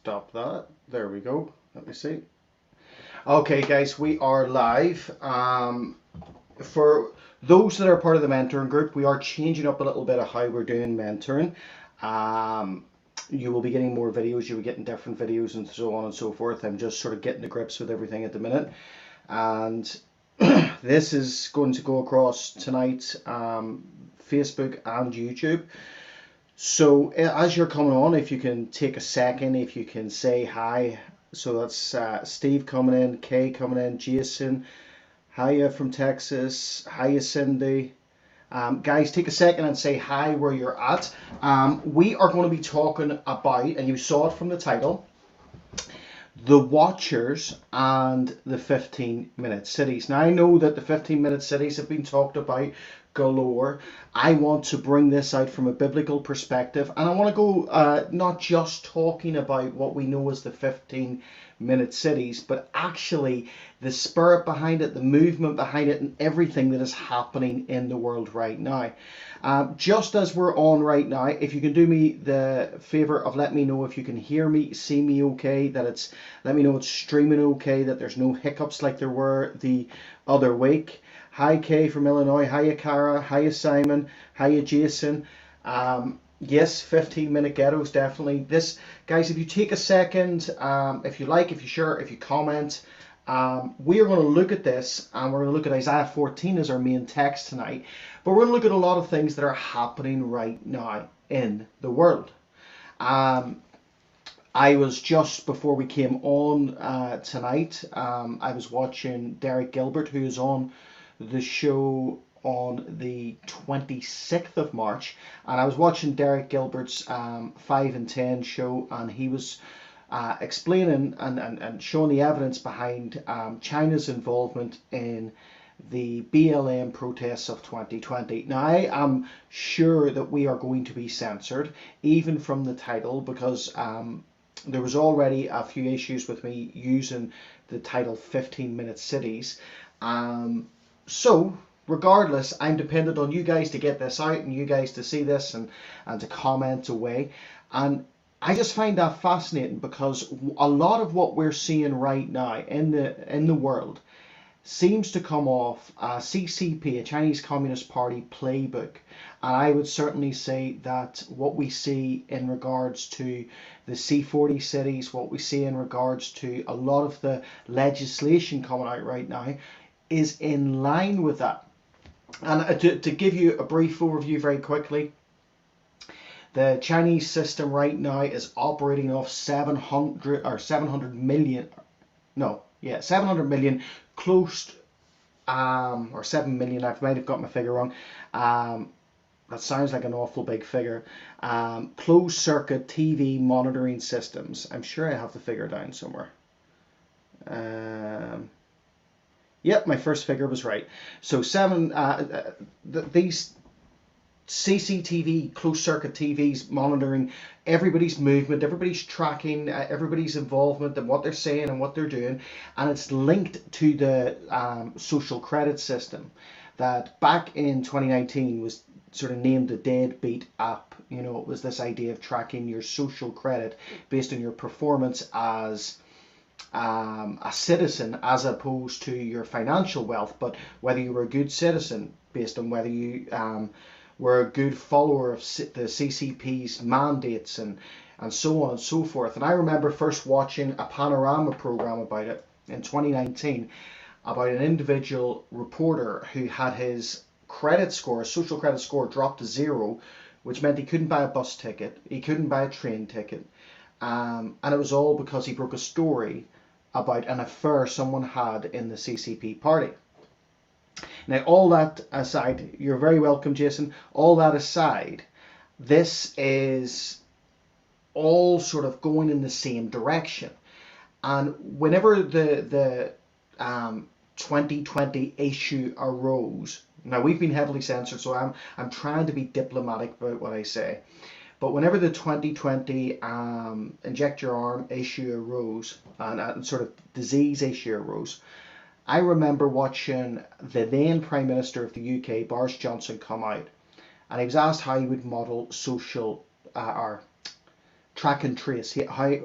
stop that. There we go. Let me see. Okay, guys, we are live. For those that are part of the mentoring group, we are changing up a little bit of how we're doing mentoring. You will be getting more videos, you'll be getting different videos and so on and so forth. I'm just sort of getting to grips with everything at the minute. And this is going to go across tonight, Facebook and YouTube. So as you're coming on, if you can take a second, if you can say hi. So that's Steve coming in, Kay coming in, Jason, hiya from Texas, hiya Cindy. Guys, take a second and say hi where you're at. We are going to be talking about, and you saw it from the title, the Watchers and the 15-minute cities. Now I know that the 15-minute cities have been talked about galore. I want to bring this out from a biblical perspective, and I want to go not just talking about what we know as the 15-minute cities, but actually the spirit behind it, the movement behind it, and everything that is happening in the world right now. Just as we're on right now, if you can do me the favor of let me know if you can hear me, see me okay, that it's, let me know it's streaming okay, that there's no hiccups like there were the other week. Hi Kay from Illinois, hiya Cara, hiya Simon, hiya Jason. Yes, 15-minute ghettos, definitely. This, guys, if you take a second, if you like, if you share, if you comment, we are going to look at this, and we're going to look at Isaiah 14 as our main text tonight. But we're going to look at a lot of things that are happening right now in the world. I was just before we came on tonight, I was watching Derek Gilbert, who is on the show on the 26th of March, and I was watching Derek Gilbert's 5 and 10 show, and he was explaining and showing the evidence behind China's involvement in the BLM protests of 2020. Now, I am sure that we are going to be censored, even from the title, because there was already a few issues with me using the title 15-minute cities. So, regardless, I'm dependent on you guys to get this out and you guys to see this and to comment away. And I just find that fascinating, because a lot of what we're seeing right now in the world seems to come off a CCP, a Chinese Communist Party playbook. And I would certainly say that what we see in regards to the C40 cities, what we see in regards to a lot of the legislation coming out right now, is in line with that. And to give you a brief overview very quickly, the Chinese system right now is operating off 700 million, no, yeah, 700 million closed, or 7 million, I might have got my figure wrong. That sounds like an awful big figure. Closed circuit TV monitoring systems. I'm sure I have the figure down somewhere. Yep, my first figure was right. So these CCTV, closed circuit TVs monitoring everybody's movement, everybody's tracking, everybody's involvement and what they're saying and what they're doing. And it's linked to the social credit system that back in 2019 was sort of named the deadbeat app. You know, it was this idea of tracking your social credit based on your performance as a citizen, as opposed to your financial wealth, but whether you were a good citizen based on whether you were a good follower of the CCP's mandates and so on and so forth. And I remember first watching a panorama program about it in 2019, about an individual reporter who had his credit score, social credit score, dropped to 0, which meant he couldn't buy a bus ticket, he couldn't buy a train ticket. And it was all because he broke a story about an affair someone had in the CCP party. Now, all that aside, you're very welcome, Jason. All that aside, this is all sort of going in the same direction. And whenever the 2020 issue arose, now we've been heavily censored, so I'm trying to be diplomatic about what I say. But whenever the 2020 inject your arm issue arose, and sort of disease issue arose, I remember watching the then Prime Minister of the UK, Boris Johnson, come out, and he was asked how he would model social or track and trace.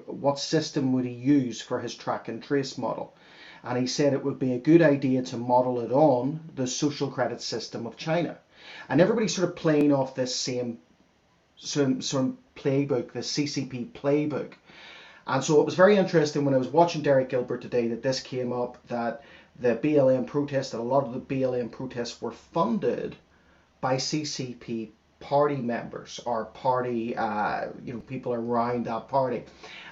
What system would he use for his track and trace model? And he said it would be a good idea to model it on the social credit system of China. And everybody's sort of playing off this same sort of playbook, the CCP playbook. And so it was very interesting when I was watching Derek Gilbert today that this came up, that the BLM protests, that a lot of the BLM protests were funded by CCP party members or party, people around that party.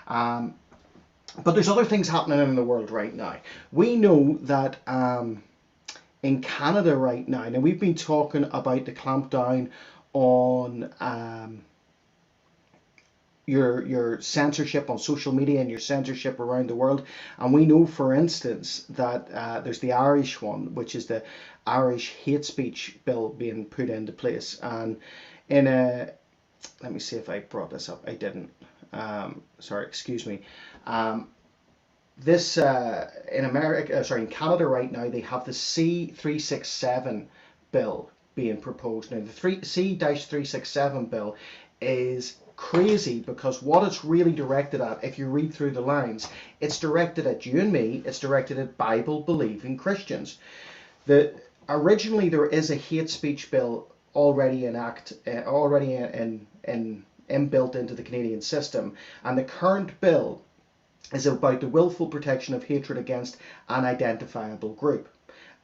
But there's other things happening in the world right now. We know that in Canada right now, we've been talking about the clampdown on your censorship on social media and your censorship around the world. And we know, for instance, that there's the Irish one, which is the Irish hate speech bill being put into place. And in a, let me see if I brought this up. I didn't. Sorry, excuse me. This in Canada right now, they have the C367 bill being proposed. Now, the C-367 bill is crazy because what it's really directed at, if you read through the lines, it's directed at you and me. It's directed at Bible-believing Christians. Originally there is a hate speech bill already inbuilt into the Canadian system, and the current bill is about the willful protection of hatred against an identifiable group,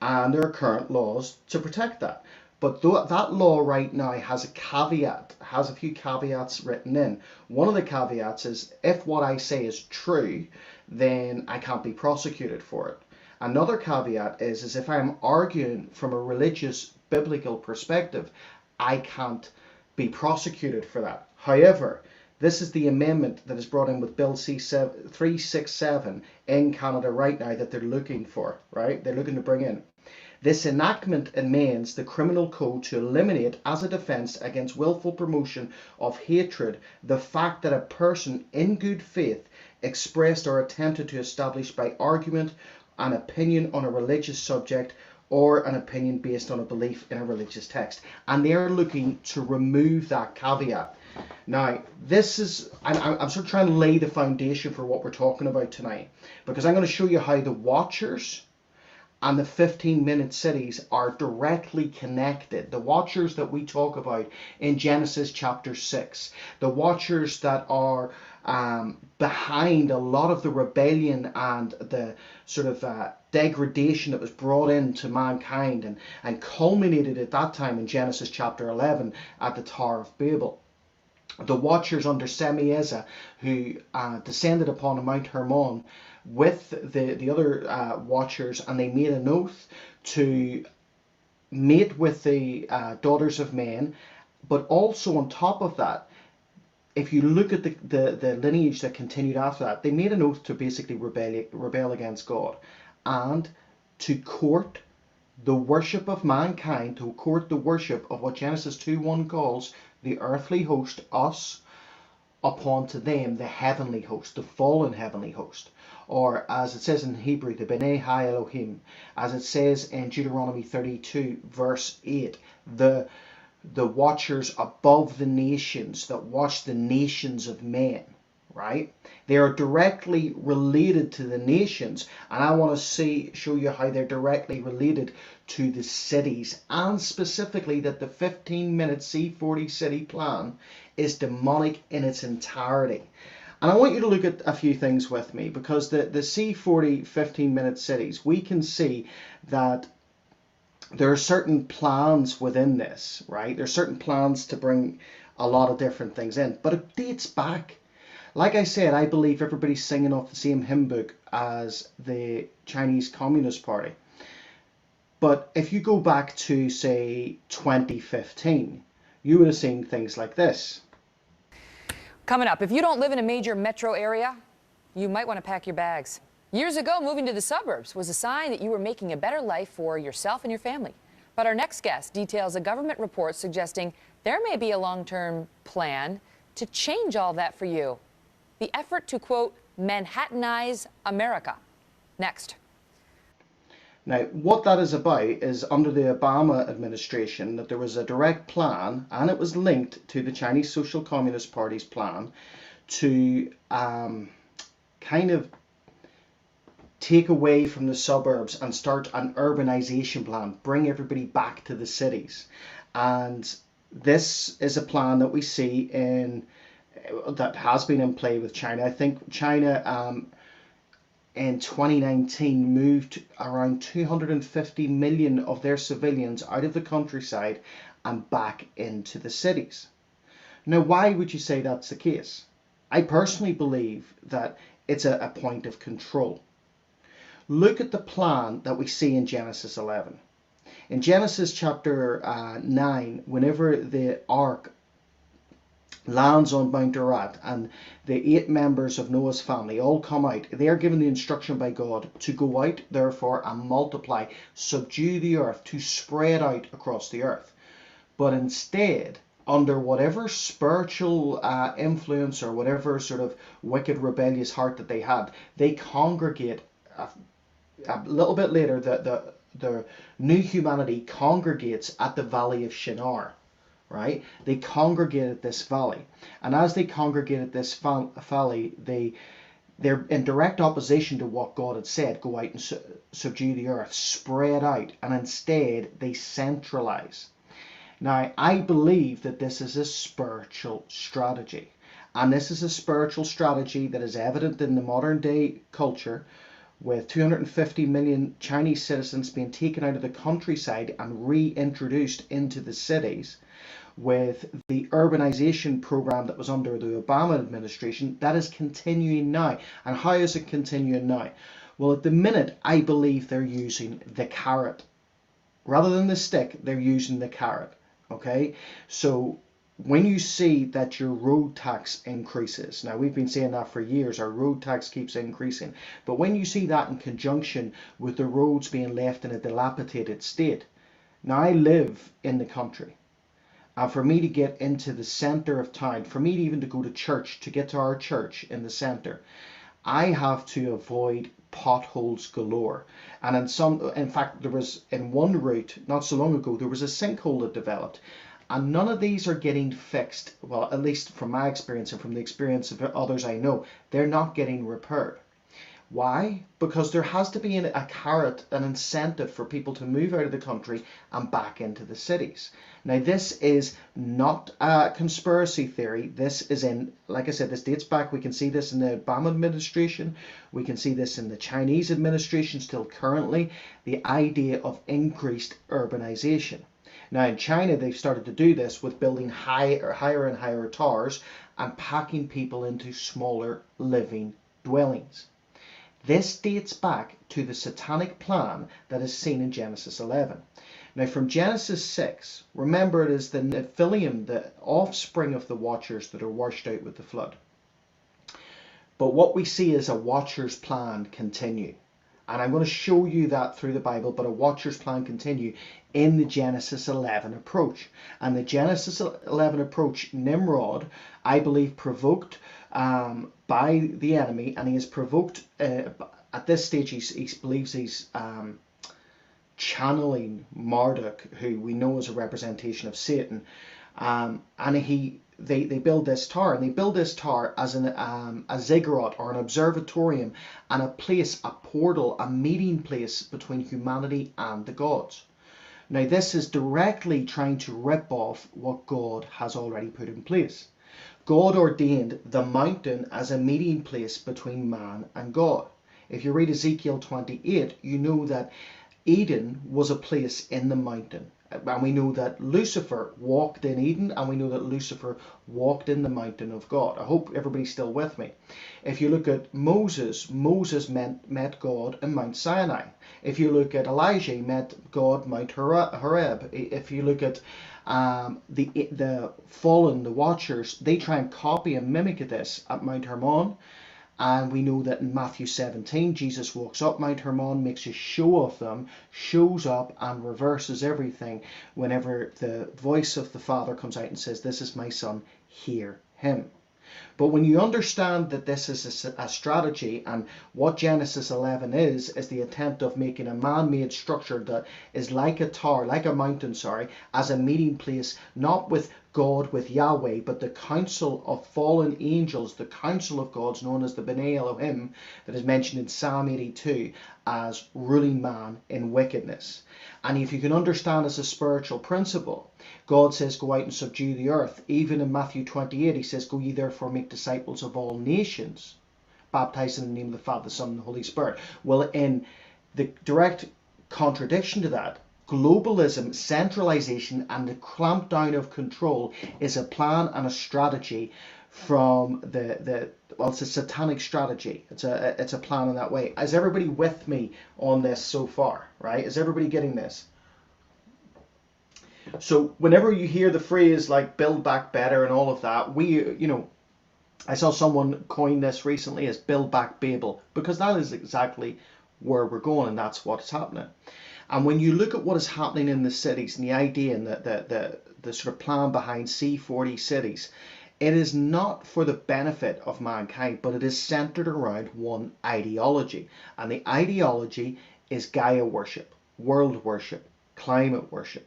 and there are current laws to protect that. But that law right now has a caveat, has a few caveats written in. One of the caveats is, if what I say is true, then I can't be prosecuted for it. Another caveat is if I'm arguing from a religious biblical perspective, I can't be prosecuted for that. However, this is the amendment that is brought in with Bill C-367 in Canada right now that they're looking for, right? They're looking to bring in. This enactment amends the criminal code to eliminate, as a defence against willful promotion of hatred, the fact that a person in good faith expressed or attempted to establish by argument an opinion on a religious subject or an opinion based on a belief in a religious text. And they're looking to remove that caveat. Now, this is, I'm sort of trying to lay the foundation for what we're talking about tonight, because I'm going to show you how the Watchers and the 15-minute cities are directly connected. The Watchers that we talk about in Genesis chapter 6, the Watchers that are behind a lot of the rebellion and the sort of degradation that was brought into mankind and culminated at that time in Genesis chapter 11 at the Tower of Babel. The Watchers under Semiramis, who descended upon Mount Hermon with the other Watchers, and they made an oath to mate with the daughters of men. But also on top of that, if you look at the lineage that continued after that, they made an oath to basically rebel against God and to court the worship of mankind, to court the worship of what Genesis 2:1 calls the earthly host, us, upon to them the heavenly host, the fallen heavenly host. Or as it says in Hebrew, the B'nai Ha Elohim, as it says in Deuteronomy 32 verse 8, the watchers above the nations that watch the nations of men, right? They are directly related to the nations, and I want to show you how they're directly related to the cities, and specifically that the 15-minute C40 city plan is demonic in its entirety. And I want you to look at a few things with me, because the C40 15-minute cities, we can see that there are certain plans within this, right? There are certain plans to bring a lot of different things in, but it dates back. Like I said, I believe everybody's singing off the same hymn book as the Chinese Communist Party. But if you go back to, say, 2015, you would have seen things like this. Coming up, if you don't live in a major metro area, you might want to pack your bags. Years ago, moving to the suburbs was a sign that you were making a better life for yourself and your family. But our next guest details a government report suggesting there may be a long-term plan to change all that for you. The effort to, quote, Manhattanize America. Next. Now, what that is about is under the Obama administration that there was a direct plan, and it was linked to the Chinese Social Communist Party's plan, to kind of take away from the suburbs and start an urbanization plan, bring everybody back to the cities. And this is a plan that we see that has been in play with China. I think China in 2019 moved around 250 million of their civilians out of the countryside and back into the cities. Now, why would you say that's the case? I personally believe that it's a point of control. Look at the plan that we see in Genesis 11. In Genesis chapter 9, whenever the ark lands on Mount Ararat and the 8 members of Noah's family all come out, they are given the instruction by God to go out, therefore, and multiply, subdue the earth, to spread out across the earth. But instead, under whatever spiritual influence or whatever sort of wicked, rebellious heart that they had, they congregate. A little bit later, the new humanity congregates at the valley of Shinar, right? They congregate at this valley, and as they congregate at this valley, they're in direct opposition to what God had said: go out and subdue the earth, spread out, and instead they centralize. Now, I believe that this is a spiritual strategy, and this is a spiritual strategy that is evident in the modern day culture, with 250 million Chinese citizens being taken out of the countryside and reintroduced into the cities, with the urbanization program that was under the Obama administration, that is continuing now. And how is it continuing now? Well, at the minute, I believe they're using the carrot. Rather than the stick, they're using the carrot. Okay? So when you see that your road tax increases, now we've been saying that for years, our road tax keeps increasing, but when you see that in conjunction with the roads being left in a dilapidated state, now I live in the country, and for me to get into the centre of town, for me to even to go to church, to get to our church in the centre, I have to avoid potholes galore. And in fact, there was in one route not so long ago, there was a sinkhole that developed. And none of these are getting fixed. Well, at least from my experience and from the experience of others I know, they're not getting repaired. Why? Because there has to be a carrot, an incentive for people to move out of the country and back into the cities. Now, this is not a conspiracy theory. This is like I said, this dates back. We can see this in the Obama administration. We can see this in the Chinese administration still currently. The idea of increased urbanization. Now in China, they've started to do this with building higher and higher towers and packing people into smaller living dwellings. This dates back to the satanic plan that is seen in Genesis 11. Now from Genesis 6, remember it is the Nephilim, the offspring of the Watchers, that are washed out with the flood. But what we see is a Watcher's plan continue. And I'm going to show you that through the Bible, but a Watcher's plan continue in the Genesis 11 approach. And the Genesis 11 approach, Nimrod, I believe, provoked by the enemy, and he is provoked at this stage. He believes he's channeling Marduk, who we know is a representation of Satan, and they build this tower, and they build this tower as a ziggurat or an observatorium and a place, a portal, a meeting place between humanity and the gods. Now this is directly trying to rip off what God has already put in place. God ordained the mountain as a meeting place between man and God. If you read Ezekiel 28, you know that Eden was a place in the mountain. And we know that Lucifer walked in Eden, and we know that Lucifer walked in the mountain of God. I hope everybody's still with me. If you look at Moses, Moses met God in Mount Sinai. If you look at Elijah, he met God Mount Horeb. If you look at the fallen, the Watchers, they try and copy and mimic this at Mount Hermon. And we know that in Matthew 17, Jesus walks up Mount Hermon, makes a show of them, shows up and reverses everything whenever the voice of the Father comes out and says, "This is my Son, hear him." But when you understand that this is a strategy, and what Genesis 11 is the attempt of making a man-made structure that is like a tower, like a mountain, as a meeting place, not with God with Yahweh, but the council of fallen angels, the council of gods known as the B'nai Elohim, that is mentioned in Psalm 82 as ruling man in wickedness. And if you can understand as a spiritual principle, God says go out and subdue the earth. Even in Matthew 28 he says, go ye therefore make disciples of all nations, baptized in the name of the Father, the Son, and the Holy Spirit. Well, in the direct contradiction to that, globalism, centralization, and the clampdown of control is a plan and a strategy from well, it's a satanic strategy. It's a plan in that way. Is everybody with me on this so far? Right? Is everybody getting this? So whenever you hear the phrase like build back better and all of that, I saw someone coin this recently as build back Babel, because that is exactly where we're going, and that's what's happening. And when you look at what is happening in the cities and the idea and the sort of plan behind C40 cities, it is not for the benefit of mankind, but it is centered around one ideology. And the ideology is Gaia worship, world worship, climate worship.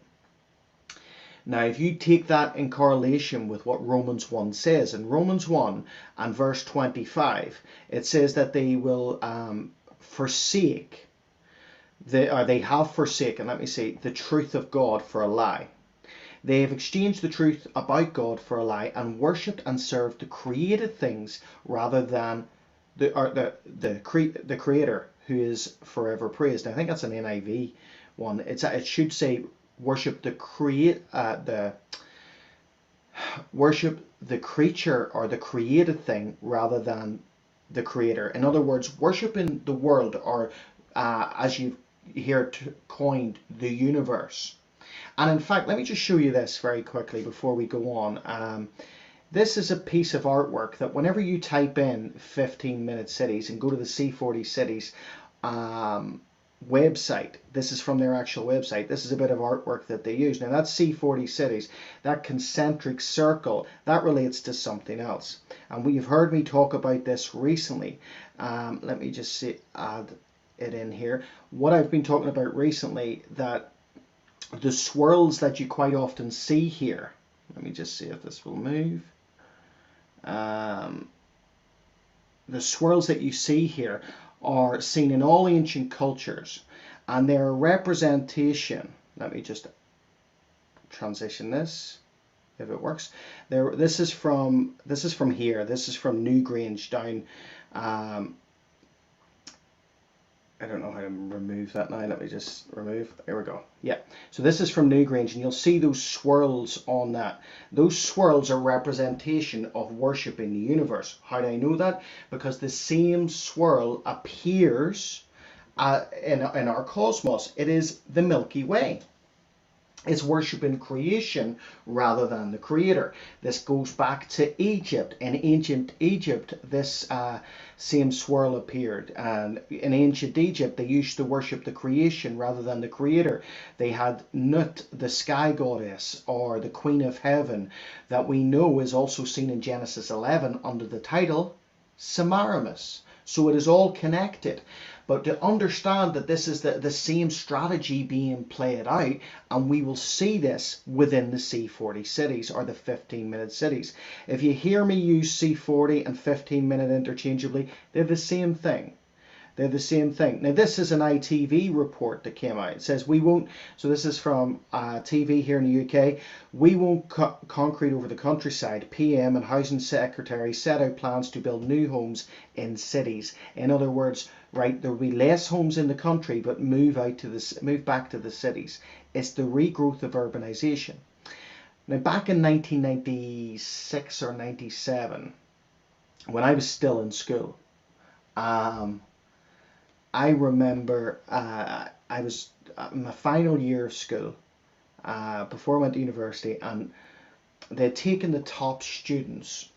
Now, if you take that in correlation with what Romans 1 says, in Romans 1 and verse 25, it says that they will forsake, they have forsaken, let me say, the truth of God for a lie. They have exchanged the truth about God for a lie and worshipped and served the created things rather than the Creator, who is forever praised. I think that's an NIV one. It should say worship worship the creature or the created thing rather than the Creator. In other words, worshiping the world, or as you hear it coined, the universe. And in fact, let me just show you this very quickly before we go on. This is a piece of artwork that whenever you type in 15-minute cities and go to the C40 cities website, this is from their actual website, this is a bit of artwork that they use. Now that's C40 cities, that concentric circle, that relates to something else. And we've heard me talk about this recently. Let me just add it in here. What I've been talking about recently, that the swirls that you quite often see here, let me just see if this will move. The swirls that you see here are seen in all ancient cultures, and they're a representation. Let me just transition this, if it works. This is from here. This is from Newgrange down. I don't know how to remove that now. Let me just remove. There we go. Yeah. So this is from Newgrange, and you'll see those swirls on that. Those swirls are representation of worshipping the universe. How do I know that? Because the same swirl appears in our cosmos. It is the Milky Way. It's worshipping creation rather than the Creator. This goes back to Egypt. In ancient Egypt, this same swirl appeared. And in ancient Egypt, they used to worship the creation rather than the Creator. They had Nut, the sky goddess, or the Queen of Heaven, that we know is also seen in Genesis 11 under the title Semiramis. So it is all connected. But to understand that this is the same strategy being played out, and we will see this within the C40 cities, or the 15-minute cities. If you hear me use C40 and 15-minute interchangeably, they're the same thing. They're the same thing. Now, this is an ITV report that came out. It says, we won't, so this is from TV here in the UK, we won't concrete over the countryside. PM and Housing Secretary set out plans to build new homes in cities. In other words, right, there will be less homes in the country, but move back to the cities. It's the regrowth of urbanization. Now, back in 1996 or 97, when I was still in school, I remember I was in my final year of school before I went to university, and they'd taken the top students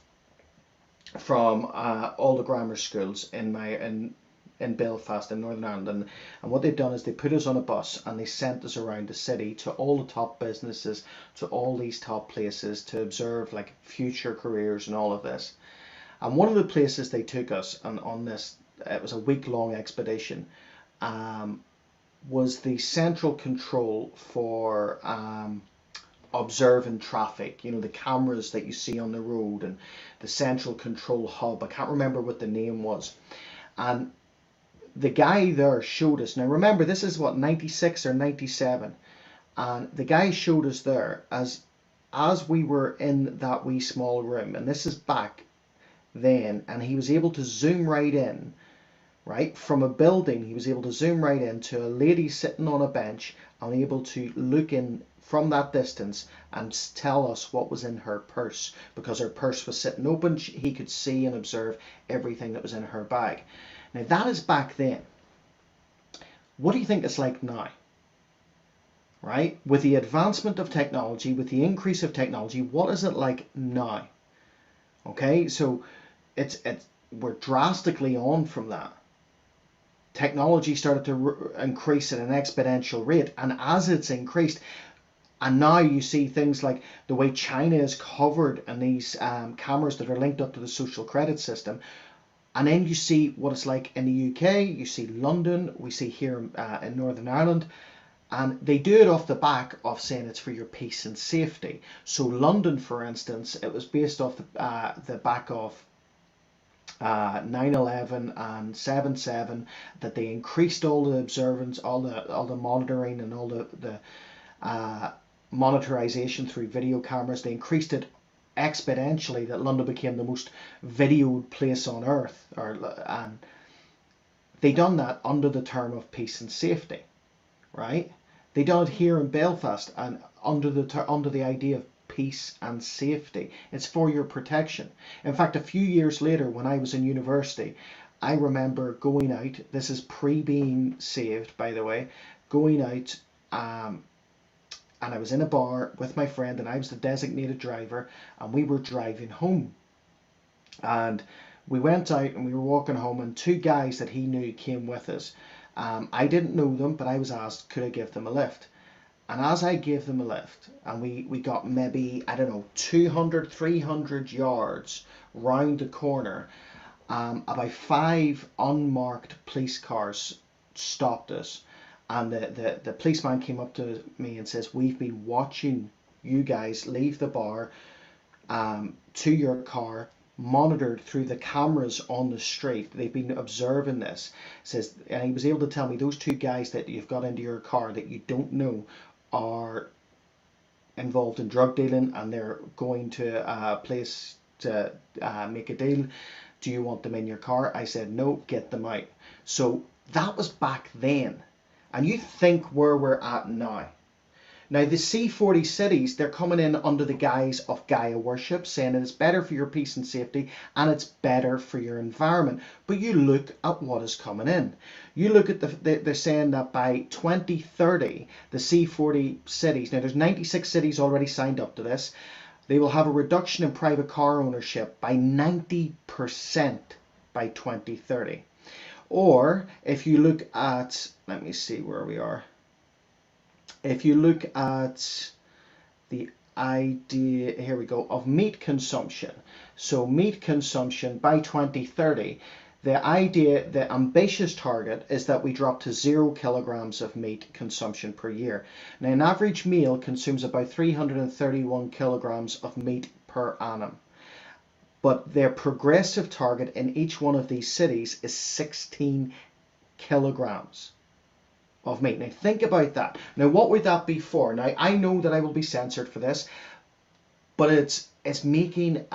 from all the grammar schools in Belfast in Northern Ireland, and what they'd done is they put us on a bus and they sent us around the city to all the top businesses, to all these top places to observe like future careers and all of this. And one of the places they took us on this, it was a week-long expedition, was the central control for observing traffic, you know, the cameras that you see on the road and the central control hub. I can't remember what the name was. And the guy there showed us, now remember this is what, 96 or 97, and the guy showed us there as we were in that wee small room, and this is back then, and he was able to zoom right in, right from a building. He was able to zoom right into a lady sitting on a bench and able to look in from that distance and tell us what was in her purse, because her purse was sitting open. He could see and observe everything that was in her bag. Now that is back then. What do you think it's like now? Right? With the advancement of technology, with the increase of technology, what is it like now? Okay, so we're drastically on from that. Technology started to increase at an exponential rate, and as it's increased, and now you see things like the way China is covered in these cameras that are linked up to the social credit system. And then you see what it's like in the UK, you see London, we see here in Northern Ireland, and they do it off the back of saying it's for your peace and safety. So London, for instance, it was based off the back of 9/11 and 7/7, that they increased all the observance, all the monitoring and all the monitorization through video cameras. They increased it exponentially, that London became the most videoed place on earth, and they done that under the term of peace and safety, right? They done it here in Belfast and under the idea of peace and safety. It's for your protection. In fact, a few years later, when I was in university, I remember going out. This is pre being saved, by the way. Going out, and I was in a bar with my friend, and I was the designated driver, and we were driving home. And we went out and we were walking home, and two guys that he knew came with us. I didn't know them, but I was asked, could I give them a lift? And as I gave them a lift, and we got maybe, I don't know, 200, 300 yards round the corner, about 5 unmarked police cars stopped us. And the policeman came up to me and says, we've been watching you guys leave the bar to your car, monitored through the cameras on the street. They've been observing this. Says, and he was able to tell me those two guys that you've got into your car that you don't know are involved in drug dealing, and they're going to a place to make a deal. Do you want them in your car? I said, no, get them out. So that was back then. And you think where we're at now. Now the C40 cities, they're coming in under the guise of Gaia worship, saying it's better for your peace and safety and it's better for your environment. But you look at what is coming in. You look at they're saying that by 2030, the C40 cities, now there's 96 cities already signed up to this, they will have a reduction in private car ownership by 90% by 2030. Or if you look at, let me see where we are. If you look at the idea, here we go, of meat consumption. So meat consumption by 2030, the idea, the ambitious target is that we drop to 0 kilograms of meat consumption per year. Now an average meal consumes about 331 kilograms of meat per annum. But their progressive target in each one of these cities is 16 kilograms of meat. Now think about that. Now what would that be for? Now I know that I will be censored for this, but it's making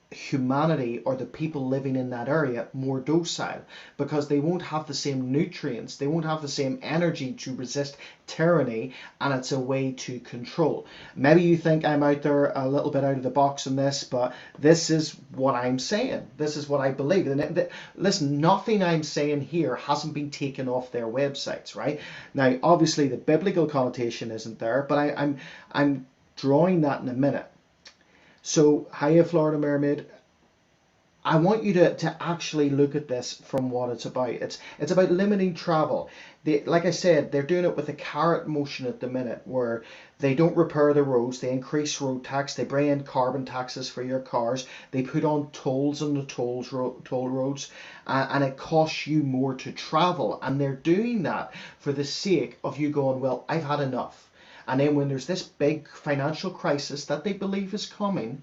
humanity, or the people living in that area, more docile, because they won't have the same nutrients, they won't have the same energy to resist tyranny, and it's a way to control. Maybe you think I'm out there a little bit out of the box on this, but this is what I'm saying. This is what I believe. And listen, nothing I'm saying here hasn't been taken off their websites, right? Now, obviously the biblical connotation isn't there, but I'm drawing that in a minute. So, hiya Florida Mermaid, I want you to actually look at this from what it's about. It's about limiting travel. Like I said, they're doing it with a carrot motion at the minute, where they don't repair the roads, they increase road tax, they bring in carbon taxes for your cars, they put on tolls on the toll roads, and it costs you more to travel. And they're doing that for the sake of you going, well, I've had enough. And then when there's this big financial crisis that they believe is coming,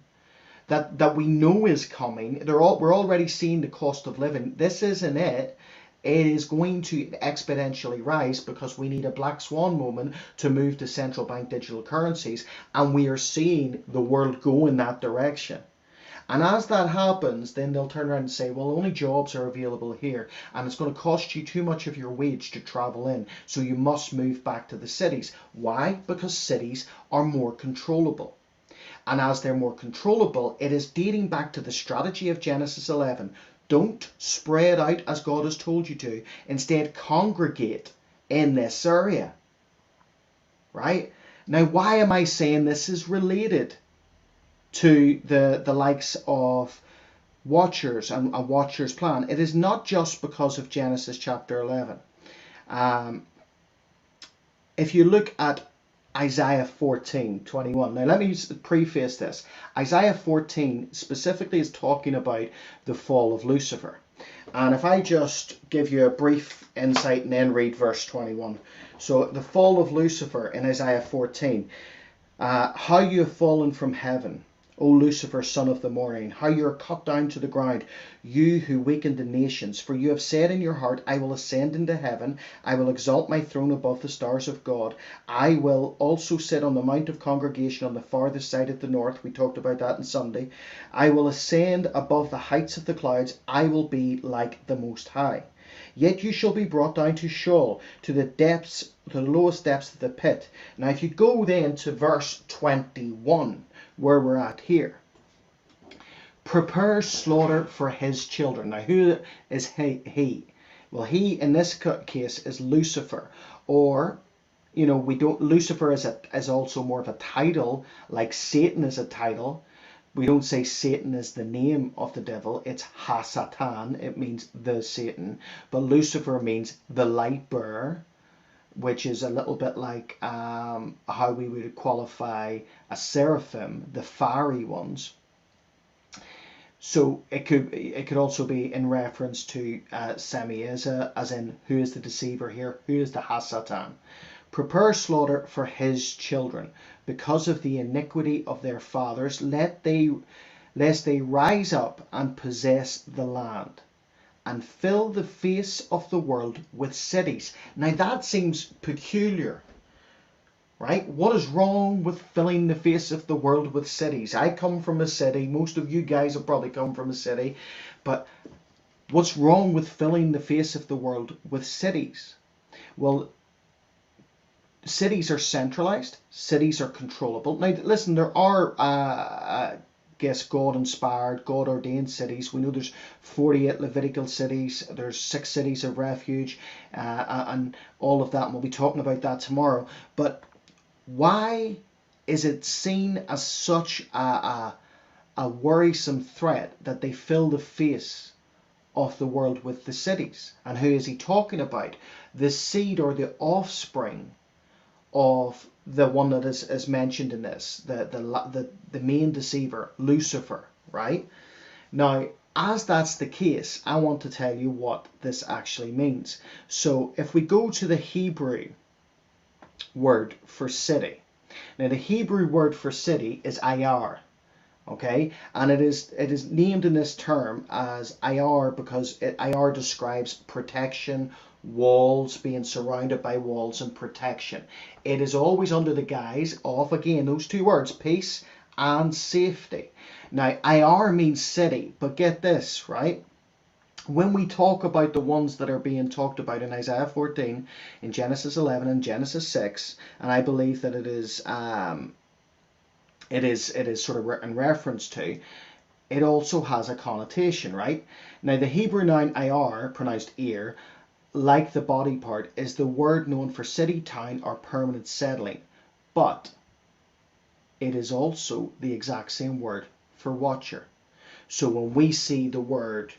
that we know is coming, we're already seeing the cost of living. This isn't it. It is going to exponentially rise because we need a black swan moment to move to central bank digital currencies, and we are seeing the world go in that direction. And as that happens, then they'll turn around and say, well, only jobs are available here, and it's going to cost you too much of your wage to travel in, so you must move back to the cities. Why? Because cities are more controllable. And as they're more controllable, it is dating back to the strategy of Genesis 11. Don't spread out as God has told you to. Instead, congregate in this area. Right? Now, why am I saying this is related to the likes of Watchers and a Watcher's plan? It is not just because of Genesis chapter 11. If you look at Isaiah 14:21. Now let me preface this. Isaiah 14 specifically is talking about the fall of Lucifer. And if I just give you a brief insight and then read verse 21. So the fall of Lucifer in Isaiah 14. How you have fallen from heaven, O Lucifer, son of the morning, how you are cut down to the ground, you who weakened the nations. For you have said in your heart, I will ascend into heaven, I will exalt my throne above the stars of God. I will also sit on the mount of congregation on the farthest side of the north. We talked about that on Sunday. I will ascend above the heights of the clouds. I will be like the Most High. Yet you shall be brought down to Sheol, to the depths, to the lowest depths of the pit. Now if you go then to verse 21, where we're at here. Prepare slaughter for his children. Now who is he? Well, he in this case is Lucifer, or Lucifer is also more of a title, like Satan is a title. We don't say Satan is the name of the devil. It's Ha-Satan. It means the Satan. But Lucifer means the light bearer, which is a little bit like how we would qualify a seraphim, the fiery ones. So it could also be in reference to Semieza, as in who is the deceiver here, who is the Ha-Satan. Prepare slaughter for his children, because of the iniquity of their fathers, lest they rise up and possess the land, and fill the face of the world with cities. Now that seems peculiar, right? What is wrong with filling the face of the world with cities? I come from a city. Most of you guys have probably come from a city. But what's wrong with filling the face of the world with cities? Well, cities are centralized. Cities are controllable. Now, listen, there are God-inspired, God-ordained cities. We know there's 48 Levitical cities. There's 6 cities of refuge, and all of that. And we'll be talking about that tomorrow. But why is it seen as such a worrisome threat that they fill the face of the world with the cities? And who is he talking about? The seed or the offspring of the one that is mentioned in this, the main deceiver, Lucifer, right? Now, as that's the case, I want to tell you what this actually means. So if we go to the Hebrew word for city, now the Hebrew word for city is ayar, okay, and it is named in this term as ayar because ayar describes protection, walls, being surrounded by walls, and protection. It is always under the guise of, again, those two words, peace and safety. Now, ayar means city, but get this, right? When we talk about the ones that are being talked about in Isaiah 14, in Genesis 11 and Genesis 6, and I believe that it is sort of in reference to, it also has a connotation, right? Now, the Hebrew noun ayar, pronounced ear, like the body part, is the word known for city, town, or permanent settling, but it is also the exact same word for watcher. So when we see the word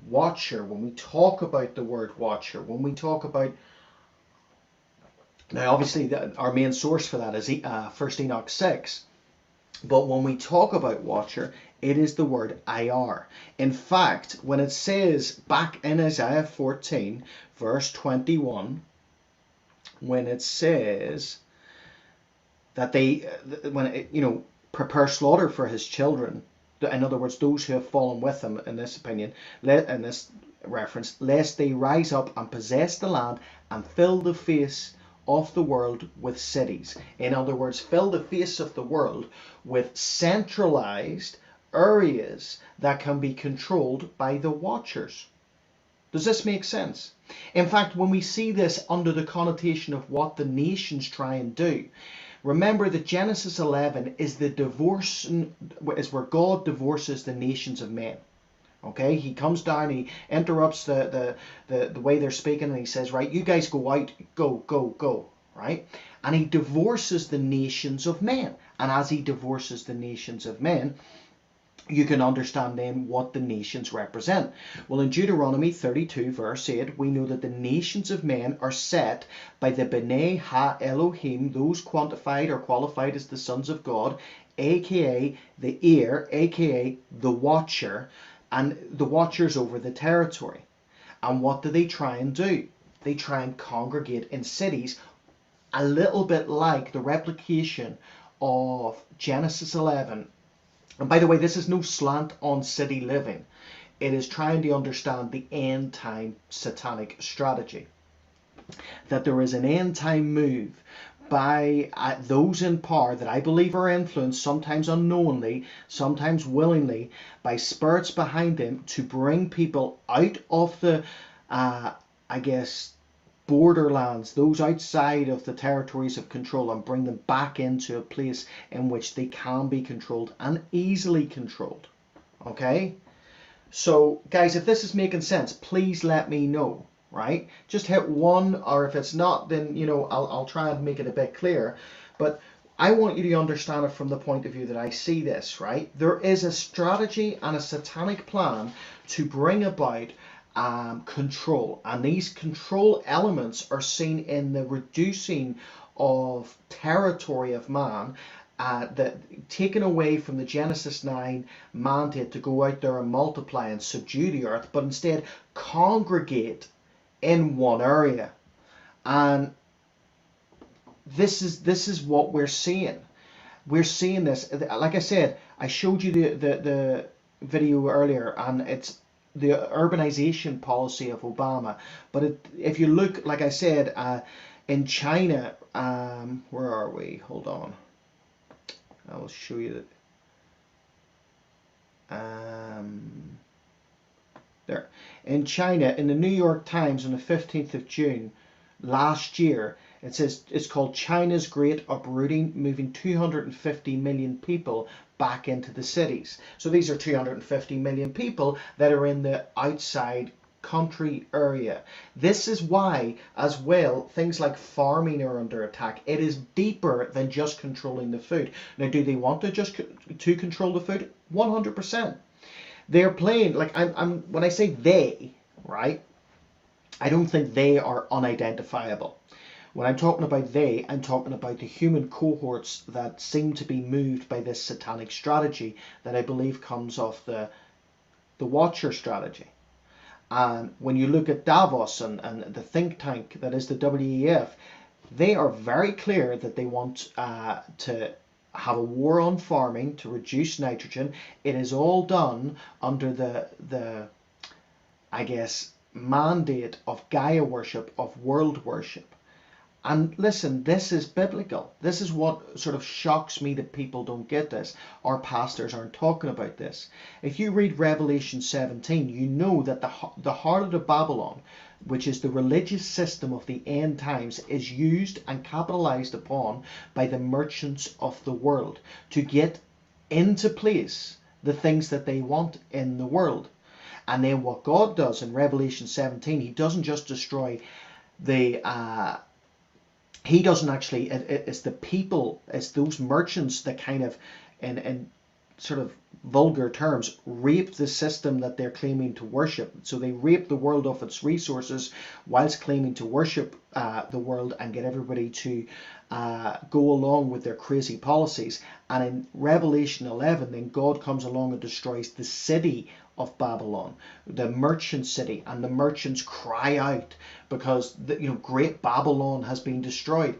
watcher, when we talk about the word watcher, when we talk about, now obviously our main source for that is 1 Enoch 6, but when we talk about watcher, it is the word ayar. In fact, when it says back in Isaiah 14, verse 21, when it says, that they, prepare slaughter for his children. In other words, those who have fallen with him, in this opinion, in this reference, lest they rise up and possess the land and fill the face of the world with cities. In other words, fill the face of the world with centralized areas that can be controlled by the Watchers. Does this make sense? In fact, when we see this under the connotation of what the nations try and do, remember that Genesis 11 is is where God divorces the nations of men. Okay, he comes down, he interrupts the way they're speaking, and he says, right, you guys go out, go, right? And he divorces the nations of men. And as he divorces the nations of men, you can understand then what the nations represent. Well, in Deuteronomy 32 verse 8, we know that the nations of men are set by the B'nai Ha Elohim, those quantified or qualified as the sons of God, aka the ear, aka the watcher, and the watchers over the territory. And what do they try and do? They try and congregate in cities, a little bit like the replication of Genesis 11. And by the way, this is no slant on city living. It is trying to understand the end time satanic strategy. That there is an end time move by those in power that I believe are influenced, sometimes unknowingly, sometimes willingly, by spirits behind them, to bring people out of the, borderlands, those outside of the territories of control, and bring them back into a place in which they can be controlled and easily controlled. Okay? So, guys, if this is making sense, please let me know. Right? Just hit 1, or if it's not, then I'll try and make it a bit clearer. But I want you to understand it from the point of view that I see this, right? There is a strategy and a satanic plan to bring about control, and these control elements are seen in the reducing of territory of man, that taken away from the Genesis 9 mandate to go out there and multiply and subdue the earth, but instead congregate in one area. And this is what we're seeing. We're seeing this. Like I said, I showed you the video earlier, and it's the urbanization policy of Obama. But if you look, like I said, in China, where are we? Hold on. I will show you that. There. In China, in the New York Times on the 15th of June last year, it says it's called China's Great Uprooting, moving 250 million people back into the cities. So these are 250 million people that are in the outside country area. This is why, as well, things like farming are under attack. It is deeper than just controlling the food. Now, do they want to control the food? 100%. They're playing, like, when I say they, right, I don't think they are unidentifiable. When I'm talking about they, I'm talking about the human cohorts that seem to be moved by this satanic strategy that I believe comes off the Watcher strategy. And when you look at Davos and the think tank that is the WEF, they are very clear that they want to have a war on farming to reduce nitrogen. It is all done under the mandate of Gaia worship, of world worship. And listen, this is biblical. This is what sort of shocks me that people don't get this. Our pastors aren't talking about this. If you read Revelation 17, you know that the harlot of Babylon, which is the religious system of the end times, is used and capitalized upon by the merchants of the world to get into place the things that they want in the world. And then what God does in Revelation 17, he doesn't just destroy he doesn't actually, it's the people, it's those merchants that kind of, in sort of vulgar terms, rape the system that they're claiming to worship. So they rape the world of its resources whilst claiming to worship the world and get everybody to go along with their crazy policies. And in Revelation 11, then God comes along and destroys the city of Babylon, the merchant city, and the merchants cry out because great Babylon has been destroyed.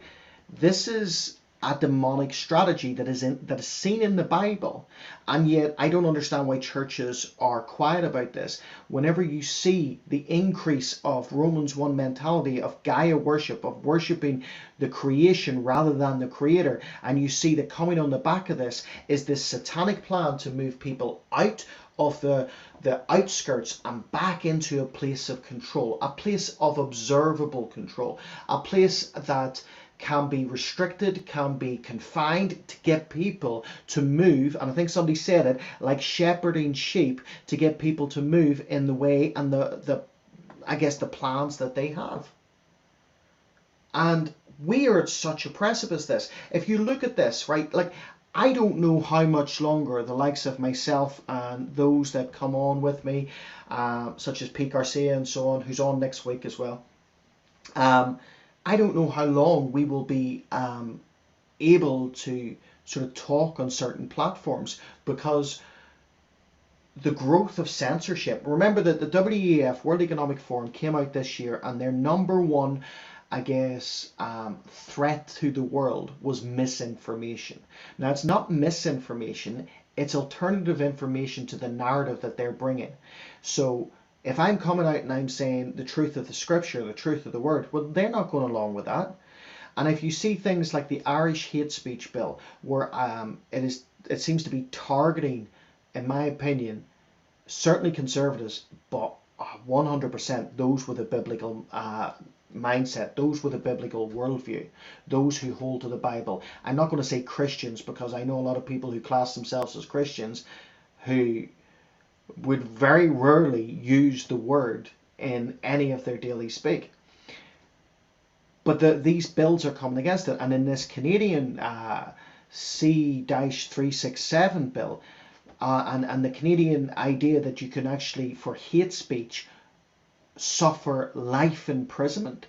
This is a demonic strategy that is seen in the Bible, and yet I don't understand why churches are quiet about this. Whenever you see the increase of Romans 1 mentality of Gaia worship, of worshipping the creation rather than the creator, and you see that coming on the back of this is this satanic plan to move people out of the outskirts and back into a place of control, a place of observable control, a place that can be restricted, can be confined, to get people to move, and I think somebody said it, like shepherding sheep, to get people to move in the way and the I guess the plans that they have. And we are at such a precipice this. If you look at this, right, like, I don't know how much longer the likes of myself and those that come on with me, such as Pete Garcia and so on, who's on next week as well, I don't know how long we will be able to sort of talk on certain platforms, because the growth of censorship. Remember that the WEF, World Economic Forum, came out this year, and their number one, I guess, threat to the world was misinformation. Now, it's not misinformation, it's alternative information to the narrative that they're bringing. So if I'm coming out and I'm saying the truth of the scripture, the truth of the word, well, they're not going along with that. And if you see things like the Irish hate speech bill, where it seems to be targeting, in my opinion, certainly conservatives, but 100% those with a biblical mindset, those with a biblical worldview, those who hold to the Bible. I'm not going to say Christians, because I know a lot of people who class themselves as Christians who would very rarely use the word in any of their daily speak. But these bills are coming against it. And in this Canadian C-367 bill, and the Canadian idea that you can actually, for hate speech, suffer life imprisonment.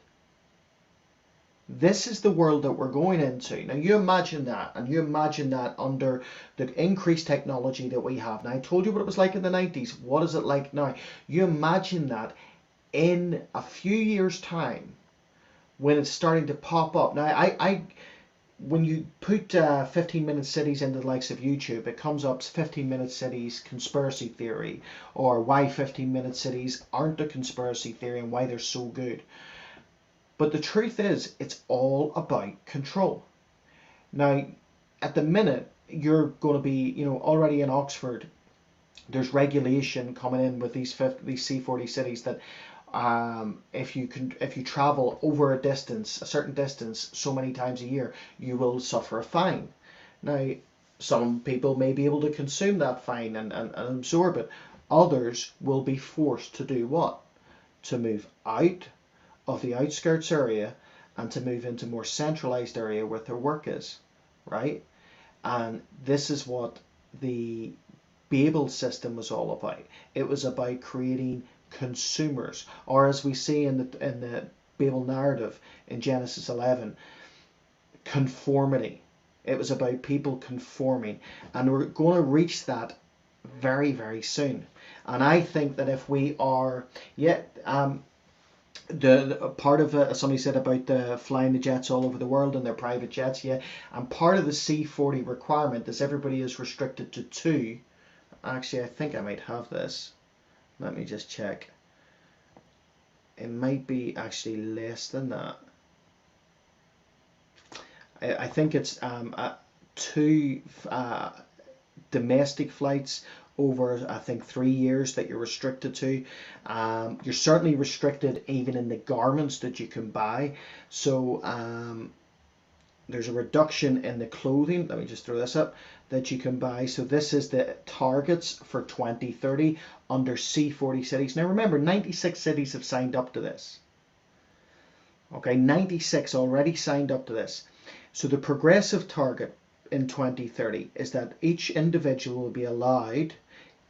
This is the world that we're going into. Now you imagine that, and you imagine that under the increased technology that we have. Now I told you what it was like in the 90s. What is it like now? You imagine that in a few years' time, when it's starting to pop up. Now when you put 15-minute cities into the likes of YouTube, it comes up 15-minute cities conspiracy theory, or why 15-minute cities aren't a conspiracy theory and why they're so good. But the truth is, it's all about control. Now, at the minute, you're going to be, already in Oxford, there's regulation coming in with these C40 cities that if you travel over a certain distance, so many times a year, you will suffer a fine. Now, some people may be able to consume that fine and absorb it. Others will be forced to do what? To move out of the outskirts area and to move into more centralized area where their work is, right? And this is what the Babel system was all about. It was about creating consumers, or as we see in the Babel narrative in Genesis 11, conformity. It was about people conforming, and we're going to reach that very, very soon. And I think that if we are, the part of somebody said about the flying the jets all over the world and their private jets, and part of the C40 requirement is everybody is restricted to 2. Actually, I think I might have this. Let me just check. It might be actually less than that. I think it's 2 domestic flights over, I think, 3 years that you're restricted to. You're certainly restricted even in the garments that you can buy. So there's a reduction in the clothing. Let me just throw this up, that you can buy. So this is the targets for 2030 under C40 cities. Now remember, 96 cities have signed up to this. Okay, 96 already signed up to this. So the progressive target in 2030 is that each individual will be allowed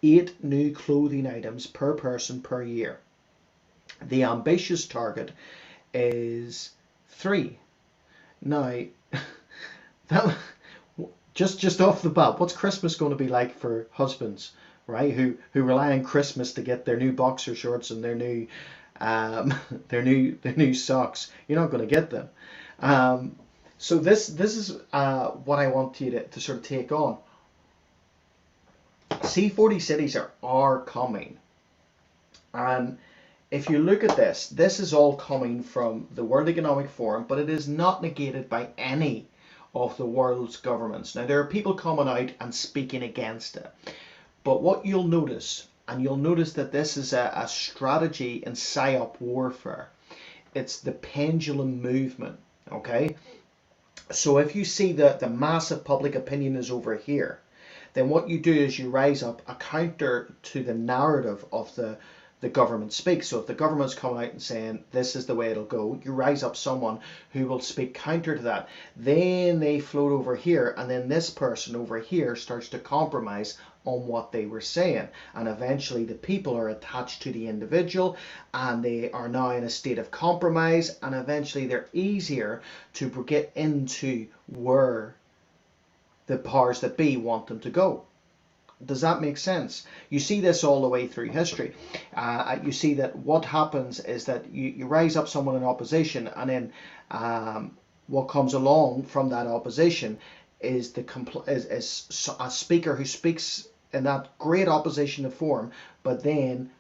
8 new clothing items per person per year. The ambitious target is 3. Now, that, just off the bat, what's Christmas going to be like for husbands, right? Who rely on Christmas to get their new boxer shorts and their new socks. You're not going to get them. So this is what I want you to sort of take on. C40 cities are coming. And if you look at this is all coming from the World Economic Forum, but it is not negated by any of the world's governments. Now, there are people coming out and speaking against it. But what you'll notice, and you'll notice that this is a strategy in psyop warfare, it's the pendulum movement, okay? So if you see that the massive public opinion is over here, then what you do is you rise up a counter to the narrative of the government speaks. So if the government's coming out and saying this is the way it'll go, you rise up someone who will speak counter to that. Then they float over here, and then this person over here starts to compromise on what they were saying, and eventually the people are attached to the individual and they are now in a state of compromise, and eventually they're easier to get into where the powers that be want them to go. Does that make sense? You see this all the way through history. You see that what happens is that you rise up someone in opposition, and then what comes along from that opposition is a speaker who speaks in that great opposition form, but then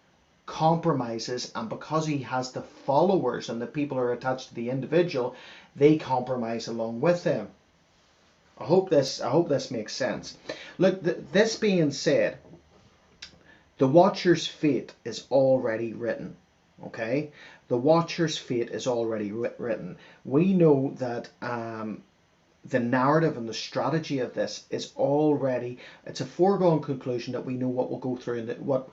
compromises, and because he has the followers and the people who are attached to the individual, they compromise along with them. I hope this makes sense. Look, this being said, the Watcher's fate is already written. Okay, the Watcher's fate is already written. We know that the narrative and the strategy of this is already, it's a foregone conclusion that we know what will go through, and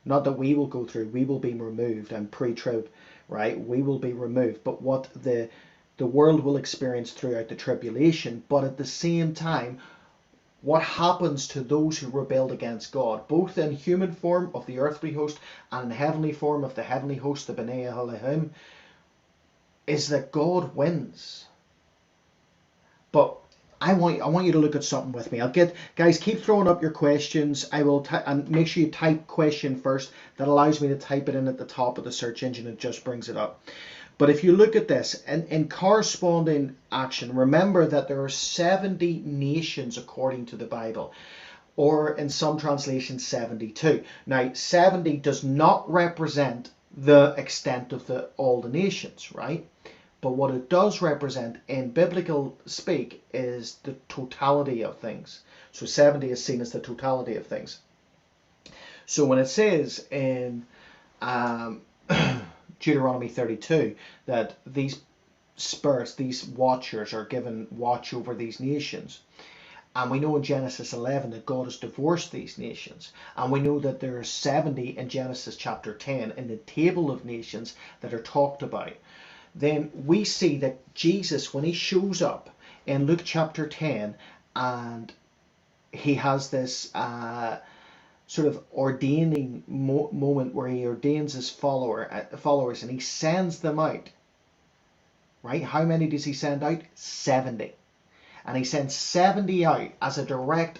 not that we will go through, we will be removed, and pre-trib, right? We will be removed, but what the world will experience throughout the tribulation. But at the same time, what happens to those who rebelled against God, both in human form of the earthly host and in heavenly form of the heavenly host, the B'nai Elohim, is that God wins. But I want you to look at something with me. Guys, keep throwing up your questions. I will and make sure you type question first. That allows me to type it in at the top of the search engine. It just brings it up. But if you look at this, in corresponding action, remember that there are 70 nations according to the Bible, or in some translations 72. Now, 70 does not represent the extent of all the nations, right? But what it does represent in biblical speak is the totality of things. So 70 is seen as the totality of things. So when it says in Deuteronomy 32 that these spirits, these watchers, are given watch over these nations, and we know in Genesis 11 that God has divorced these nations, and we know that there are 70 in Genesis chapter 10 in the table of nations that are talked about, then we see that Jesus, when he shows up in Luke chapter 10, and he has this sort of ordaining moment where he ordains his followers, and he sends them out, right? How many does he send out? 70. And he sends 70 out as a direct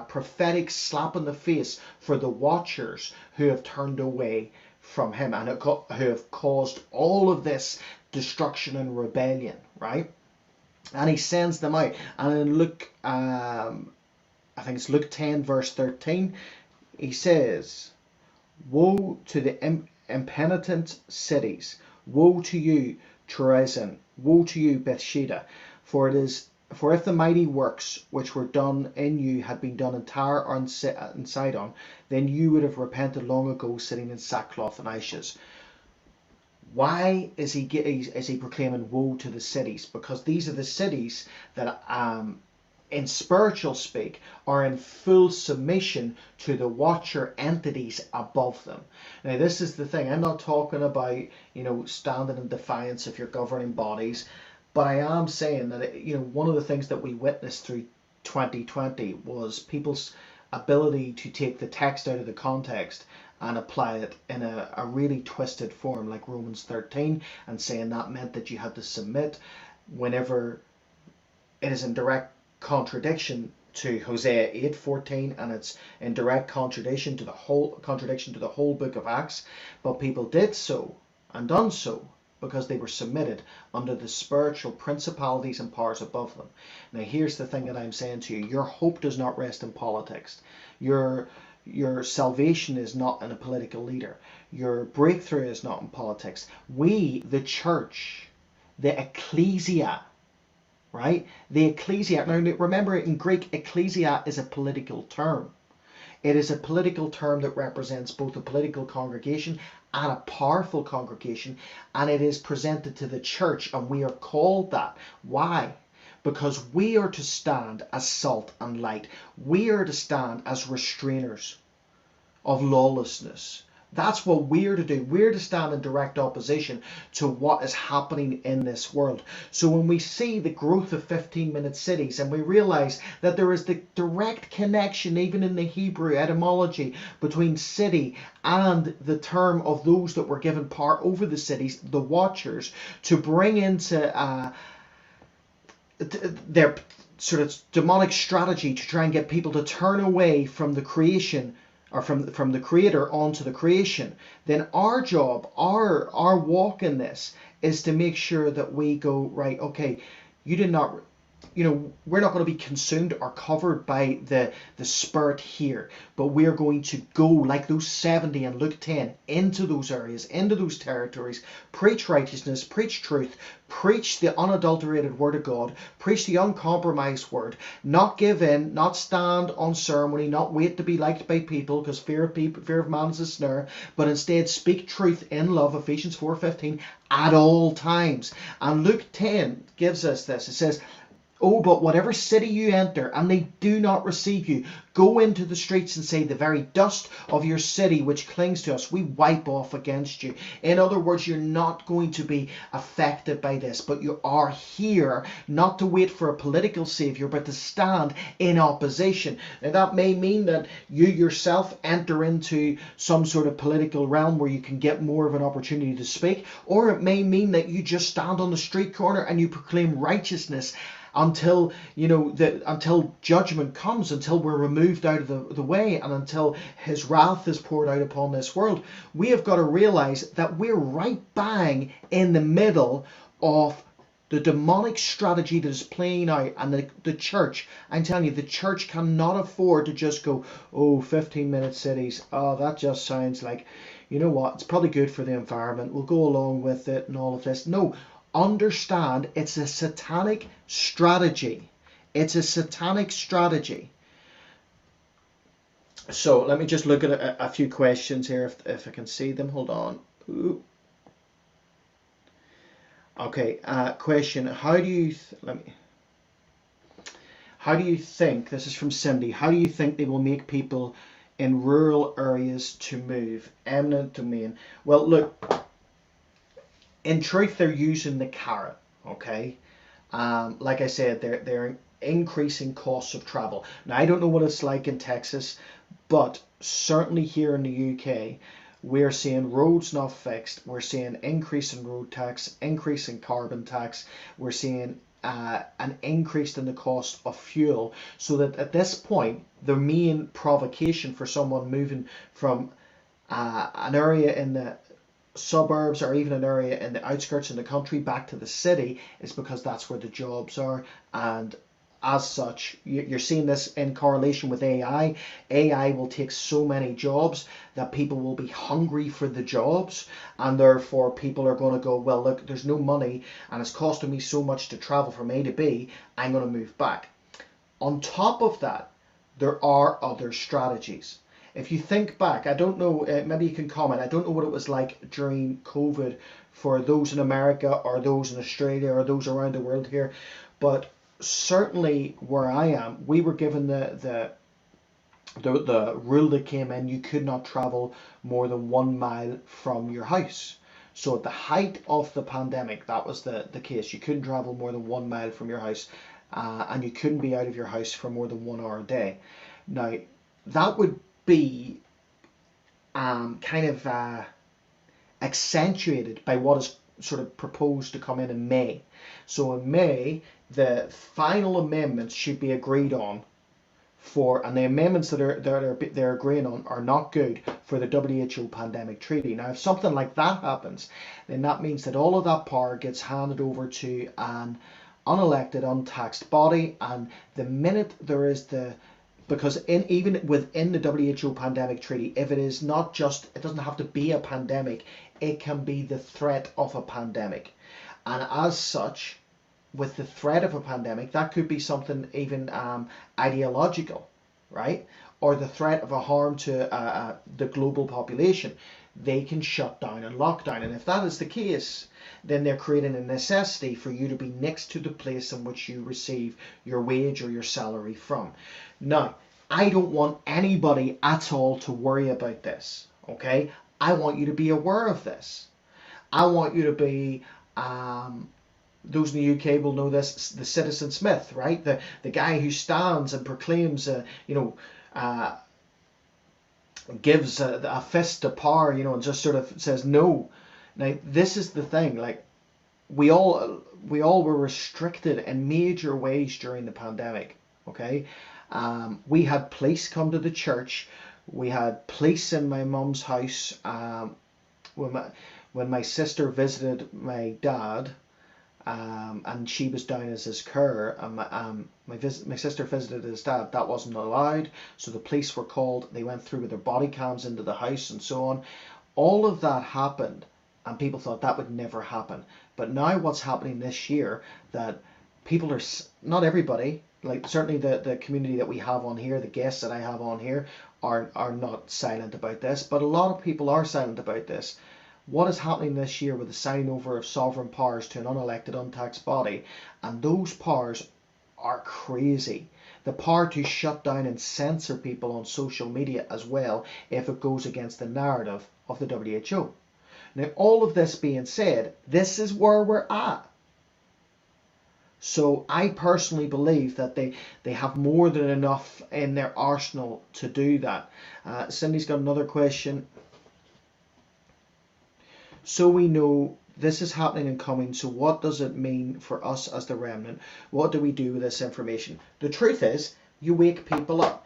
prophetic slap in the face for the watchers who have turned away from him and who have caused all of this destruction and rebellion, right? And he sends them out. And in Luke, I think it's Luke 10 verse 13, he says, "Woe to the impenitent cities, woe to you, Chorazin, woe to you, Bethsaida, for if the mighty works which were done in you had been done in Tyre or in Sidon, then you would have repented long ago, sitting in sackcloth and ashes." Why is he proclaiming woe to the cities? Because these are the cities that in spiritual speak, are in full submission to the watcher entities above them. Now, this is the thing. I'm not talking about, standing in defiance of your governing bodies, but I am saying that, one of the things that we witnessed through 2020 was people's ability to take the text out of the context and apply it in a really twisted form, like Romans 13, and saying that meant that you had to submit, whenever it is in direct contradiction to Hosea 8:14, and it's in direct contradiction to the whole book of Acts. But people did so and done so, because they were submitted under the spiritual principalities and powers above them. Now here's the thing that I'm saying to you. Your hope does not rest in politics. Your salvation is not in a political leader. Your breakthrough is not in politics. We, the church, the ecclesia, right? The ecclesia. Now remember, in Greek, ecclesia is a political term. It is a political term that represents both a political congregation and a powerful congregation, and it is presented to the church, and we are called that. Why? Because we are to stand as salt and light. We are to stand as restrainers of lawlessness. That's what we're to do. We're to stand in direct opposition to what is happening in this world. So when we see the growth of 15-minute cities, and we realize that there is the direct connection, even in the Hebrew etymology, between city and the term of those that were given power over the cities, the watchers, to bring into their sort of demonic strategy to try and get people to turn away from the creation, or from the creator onto the creation, then our job, our walk in this is to make sure that we go, right, okay, you did not, we're not going to be consumed or covered by the spirit here, but we're going to go like those 70 in Luke 10 into those areas, into those territories, preach righteousness, preach truth, preach the unadulterated word of God, preach the uncompromised word, not give in, not stand on ceremony, not wait to be liked by people, because fear of man is a snare, but instead speak truth in love, Ephesians 4:15, at all times. And Luke 10 gives us this. It says, oh, but whatever city you enter, and they do not receive you, go into the streets and say, the very dust of your city which clings to us, we wipe off against you. In other words, you're not going to be affected by this, but you are here not to wait for a political savior, but to stand in opposition. Now that may mean that you yourself enter into some sort of political realm where you can get more of an opportunity to speak, or it may mean that you just stand on the street corner and you proclaim righteousness until until judgment comes, until we're removed out of the way, and until his wrath is poured out upon this world. We have got to realize that we're right bang in the middle of the demonic strategy that is playing out, and the church, I'm telling you, the church cannot afford to just go, oh, 15-minute cities, oh, that just sounds like, you know what, it's probably good for the environment, we'll go along with it and all of this. No, understand, it's a satanic strategy. It's a satanic strategy. So let me just look at a few questions here, if I can see them. Hold on. Ooh. Okay, question. How do you think, this is from Cindy, how do you think they will make people in rural areas to move? Eminent domain. Well, look, in truth, they're using the carrot, okay? Like I said, they're increasing costs of travel. Now, I don't know what it's like in Texas, but certainly here in the UK, we're seeing roads not fixed. We're seeing increase in road tax, increase in carbon tax. We're seeing an increase in the cost of fuel. So that at this point, the main provocation for someone moving from an area in the suburbs or even an area in the outskirts in the country back to the city is because that's where the jobs are. And as such, you're seeing this in correlation with AI. AI will take so many jobs that people will be hungry for the jobs, and therefore people are going to go, well, look, there's no money and it's costing me so much to travel from A to B, I'm going to move back. On top of that, there are other strategies. If you think back, I don't know, maybe you can comment, I don't know what it was like during COVID for those in America or those in Australia or those around the world here, but certainly where I am, we were given the rule that came in, you could not travel more than 1 mile from your house. So at the height of the pandemic, that was the case. You couldn't travel more than 1 mile from your house, and you couldn't be out of your house for more than 1 hour a day. Now, that would be kind of accentuated by what is sort of proposed to come in May. So in May, the final amendments should be agreed on for, and the amendments that they're agreeing on are not good for the WHO pandemic treaty. Now, if something like that happens, then that means that all of that power gets handed over to an unelected, untaxed body, and the minute there is because even within the WHO pandemic treaty, if it is not just, it doesn't have to be a pandemic, it can be the threat of a pandemic. And as such, with the threat of a pandemic, that could be something even ideological, right? Or the threat of a harm to the global population. They can shut down and lock down. And if that is the case, then they're creating a necessity for you to be next to the place in which you receive your wage or your salary from. Now, I don't want anybody at all to worry about this, okay? I want you to be aware of this. I want you to be, those in the UK will know this, the Citizen Smith, right? The guy who stands and proclaims, gives a fist to power, and just sort of says no. Now, this is the thing, like, we all were restricted in major ways during the pandemic, okay? We had police come to the church. We had police in my mum's house. When my sister visited my dad, and she was down as his carer, and my sister visited his dad, that wasn't allowed, so the police were called. They went through with their body cams into the house and so on. All of that happened, and people thought that would never happen. But now what's happening this year, that people are, not everybody, like certainly the community that we have on here, the guests that I have on here, are not silent about this, but a lot of people are silent about this. What is happening this year with the signing over of sovereign powers to an unelected, untaxed body, and those powers are crazy. The power to shut down and censor people on social media as well if it goes against the narrative of the WHO. Now, all of this being said, this is where we're at. So I personally believe that they have more than enough in their arsenal to do that. Cindy's got another question. So we know this is happening and coming, so what does it mean for us as the remnant? What do we do with this information? The truth is, you wake people up.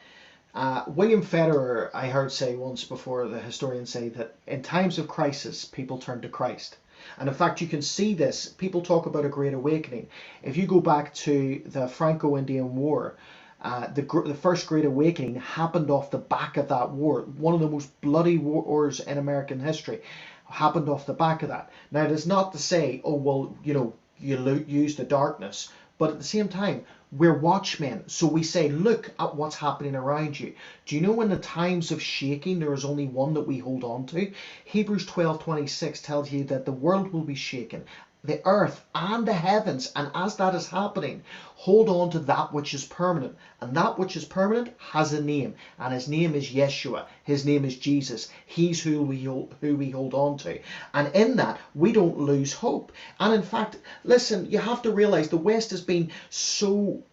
William Federer, I heard say once before, the historian, say that in times of crisis, people turn to Christ. And in fact, you can see this. People talk about a great awakening. If you go back to the Franco-Indian War, the first Great Awakening happened off the back of that war. One of the most bloody wars in American history happened off the back of that. Now, it is not to say, oh, well, you use the darkness, but at the same time, we're watchmen, so we say, look at what's happening around you. Do you know in the times of shaking, there is only one that we hold on to? Hebrews 12:26 tells you that the world will be shaken, the earth and the heavens, and as that is happening, hold on to that which is permanent. And that which is permanent has a name, and his name is Yeshua. His name is Jesus. He's who we hold on to. And in that, we don't lose hope. And in fact, listen, you have to realize the West has been so,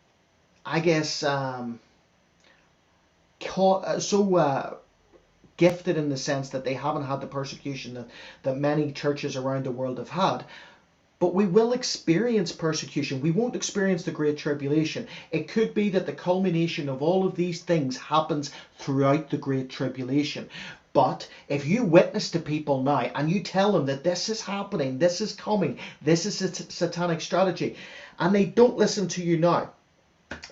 I guess, gifted in the sense that they haven't had the persecution that many churches around the world have had. But we will experience persecution. We won't experience the Great Tribulation. It could be that the culmination of all of these things happens throughout the Great Tribulation. But if you witness to people now and you tell them that this is happening, this is coming, this is a satanic strategy, and they don't listen to you now,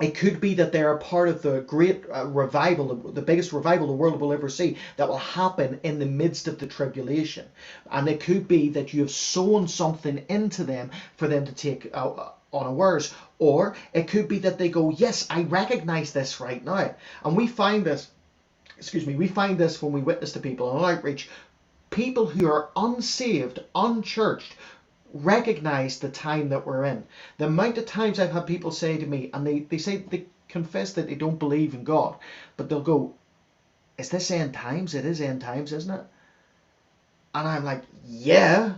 it could be that they're a part of the great revival, the biggest revival the world will ever see, that will happen in the midst of the tribulation. And it could be that you have sown something into them for them to take unawares. Or it could be that they go, yes, I recognize this right now. And we find this, we find this when we witness to people on outreach. People who are unsaved, unchurched, recognize the time that we're in. The amount of times I've had people say to me, and they say, they confess that they don't believe in God, but they'll go, is this end times? It is end times, isn't it? And I'm like, yeah.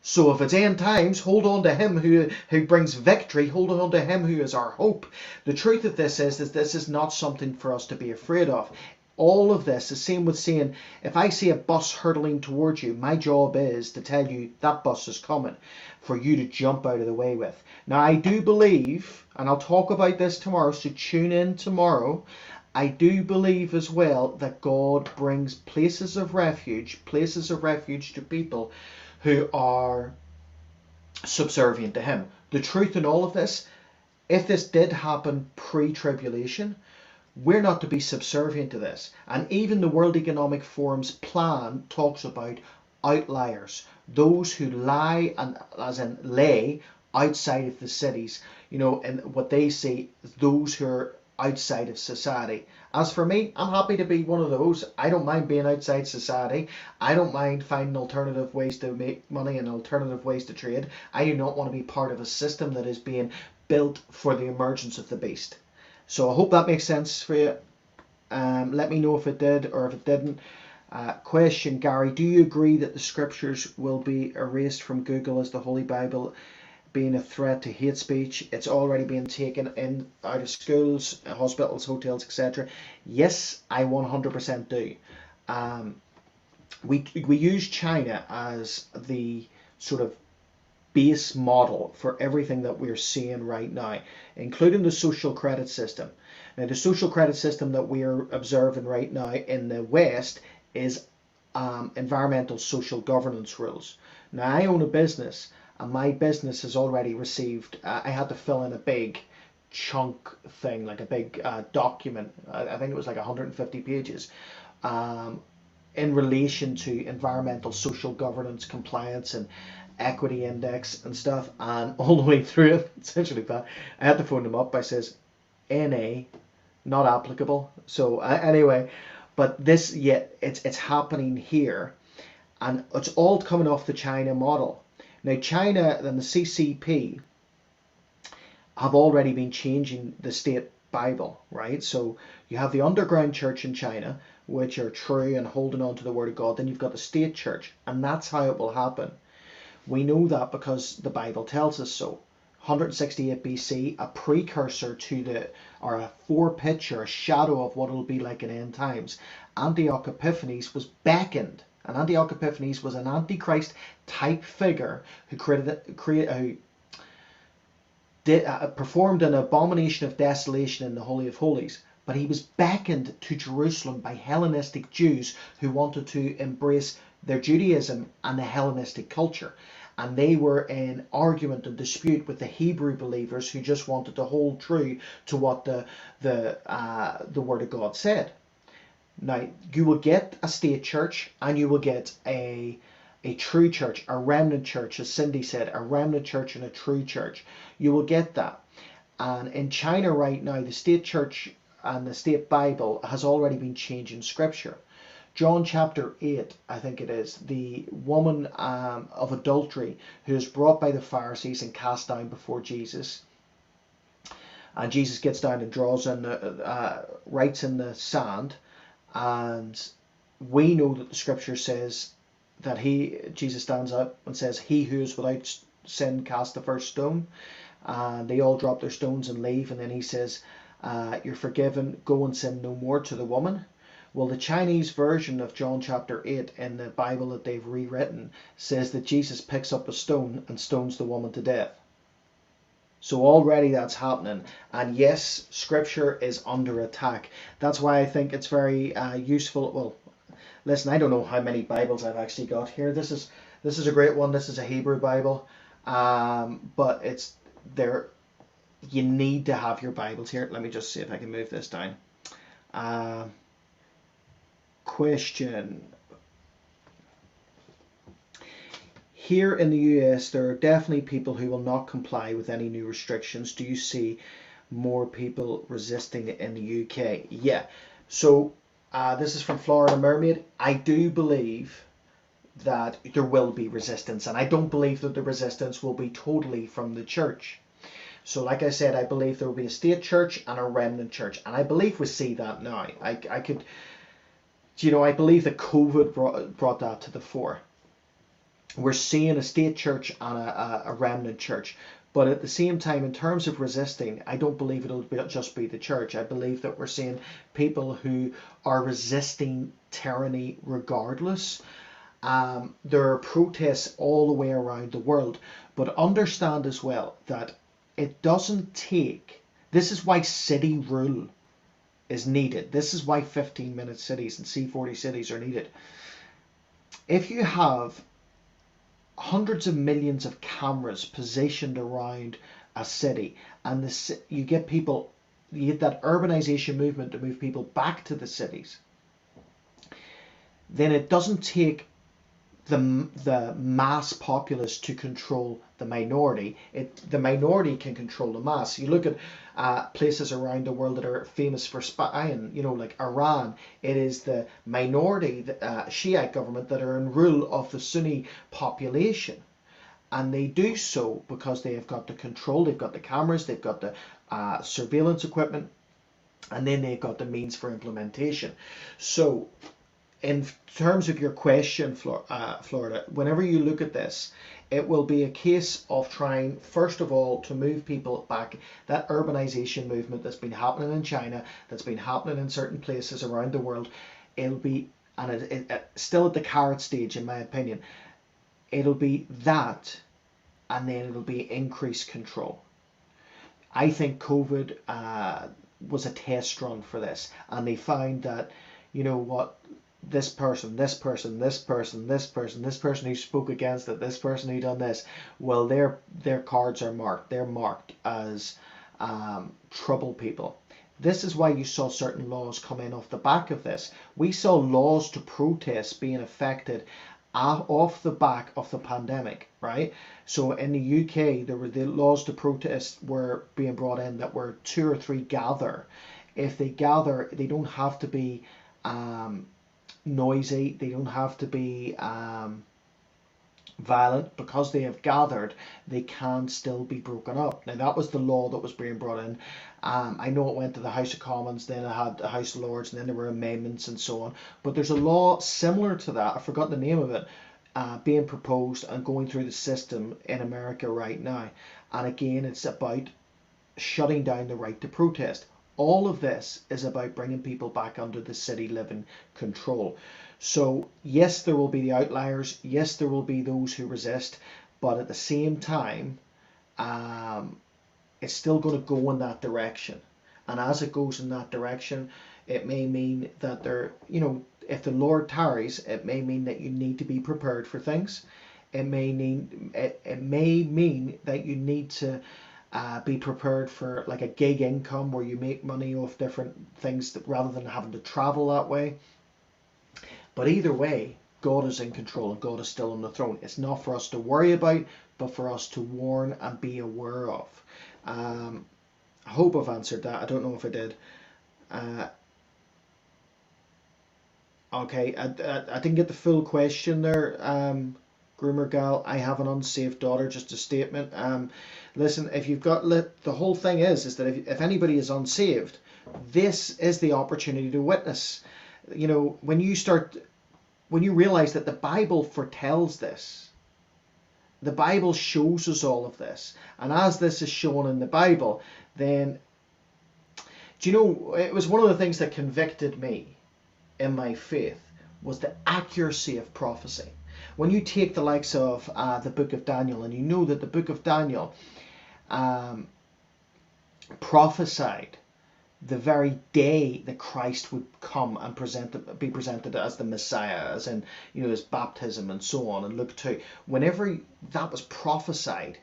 So if it's end times, hold on to him who brings victory. Hold on to him who is our hope. The truth of this is that this is not something for us to be afraid of. All of this, the same with saying, if I see a bus hurtling towards you, my job is to tell you that bus is coming for you to jump out of the way with. Now, I do believe, and I'll talk about this tomorrow, so tune in tomorrow, I do believe as well that God brings places of refuge to people who are subservient to him. The truth in all of this, if this did happen pre-tribulation, we're not to be subservient to this. And even the World Economic Forum's plan talks about outliers, those who lie, and as in lay, outside of the cities. You know, and what they see is those who are outside of society. As for me, I'm happy to be one of those. I don't mind being outside society. I don't mind finding alternative ways to make money and alternative ways to trade. I do not want to be part of a system that is being built for the emergence of the beast. So I hope that makes sense for you. Let me know if it did or if it didn't. Question, Gary, do you agree that the scriptures will be erased from Google as the Holy Bible being a threat to hate speech? It's already being taken in out of schools, hospitals, hotels, etc. Yes, I 100% do. We use China as the sort of base model for everything that we're seeing right now, including the social credit system. Now, the social credit system that we are observing right now in the West is environmental social governance rules. Now, I own a business, and my business has already received, I had to fill in a big chunk thing, like a big document, I think it was like 150 pages, in relation to environmental social governance compliance and equity index and stuff, and all the way through it, essentially that I had to phone them up. I says, NA, not applicable. So anyway, but this, yet it's happening here, and it's all coming off the China model. Now, China and the CCP have already been changing the state Bible, right? So you have the underground church in China, which are true and holding on to the word of God. Then you've got the state church, and that's how it will happen. We know that because the Bible tells us so. 168 BC, a precursor to the, or a forepicture, a shadow of what it'll be like in end times. Antioch Epiphanes was beckoned, and Antioch Epiphanes was an Antichrist type figure who performed an abomination of desolation in the Holy of Holies. But he was beckoned to Jerusalem by Hellenistic Jews who wanted to embrace their Judaism and the Hellenistic culture. And they were in argument and dispute with the Hebrew believers who just wanted to hold true to what the Word of God said. Now, you will get a state church, and you will get a true church, a remnant church, as Cindy said, a remnant church and a true church. You will get that. And in China right now, the state church and the state Bible has already been changing scripture. John chapter 8, I think it is, the woman of adultery who is brought by the Pharisees and cast down before Jesus. And Jesus gets down and draws in writes in the sand. And we know that the scripture says that Jesus stands up and says, "He who is without sin cast the first stone." And they all drop their stones and leave. And then he says, "You're forgiven, go and sin no more," to the woman. Well, the Chinese version of John chapter 8 in the Bible that they've rewritten says that Jesus picks up a stone and stones the woman to death. So already that's happening. And yes, scripture is under attack. That's why I think it's very useful. Well, listen, I don't know how many Bibles I've actually got here. This is a great one. This is a Hebrew Bible. But it's there. You need to have your Bibles here. Let me just see if I can move this down. Question. Here in the US, there are definitely people who will not comply with any new restrictions. Do you see more people resisting it in the UK? Yeah. So this is from Florida Mermaid. I do believe that there will be resistance, and I don't believe that the resistance will be totally from the church. So like I said, I believe there will be a state church and a remnant church, and I believe we see that now. I believe that COVID brought that to the fore. We're seeing a state church and a remnant church. But at the same time, in terms of resisting, I don't believe it'll just be the church. I believe that we're seeing people who are resisting tyranny regardless. There are protests all the way around the world. But understand as well that it doesn't take... This is why city rule is needed. This is why 15-minute cities and C40 cities are needed. If you have hundreds of millions of cameras positioned around a city, and you get that urbanization movement to move people back to the cities, then it doesn't take the mass populace to control the minority. The minority can control the mass. You look at places around the world that are famous for spying, like Iran. It is the minority, the Shiite government, that are in rule of the Sunni population. And they do so because they have got the control, they've got the cameras, they've got the surveillance equipment, and then they've got the means for implementation. So in terms of your question, Florida, whenever you look at this, it will be a case of trying, first of all, to move people back. That urbanization movement that's been happening in China, that's been happening in certain places around the world, it'll be, and it still at the carrot stage, in my opinion, it'll be that, and then it'll be increased control. I think COVID was a test run for this, and they found that, this person who spoke against it, this person who done this, well, their cards are marked. They're marked as trouble people. This is why you saw certain laws come in off the back of this. We saw laws to protest being affected off the back of the pandemic, right? So in the UK, there were the laws to protest were being brought in that were 2 or 3 gather. If they gather, they don't have to be noisy, they don't have to be violent. Because they have gathered, they can still be broken up. Now that was the law that was being brought in. I know it went to the House of Commons, then it had the House of Lords, and then there were amendments and so on. But there's a law similar to that, I forgot the name of it, being proposed and going through the system in America right now. And again, it's about shutting down the right to protest. All of this is about bringing people back under the city living control. So yes, there will be the outliers. Yes, there will be those who resist. But at the same time, it's still going to go in that direction. And as it goes in that direction, it may mean that if the Lord tarries, it may mean that you need to be prepared for things. It may mean that you need to be prepared for like a gig income where you make money off different things rather than having to travel that way. But either way, God is in control and God is still on the throne. It's not for us to worry about, but for us to warn and be aware of. I hope I've answered that. I don't know if I did. Okay, I didn't get the full question there. Groomer gal, I have an unsaved daughter, just a statement. Listen, if you've got the whole thing is that if anybody is unsaved, this is the opportunity to witness. When you realize that the Bible foretells this, the Bible shows us all of this, and as this is shown in the Bible, then it was one of the things that convicted me in my faith was the accuracy of prophecy. When you take the likes of the book of Daniel, and you know that the book of Daniel prophesied the very day that Christ would come and be presented as the Messiah, as in his baptism and so on, and Luke 2. Whenever that was prophesied,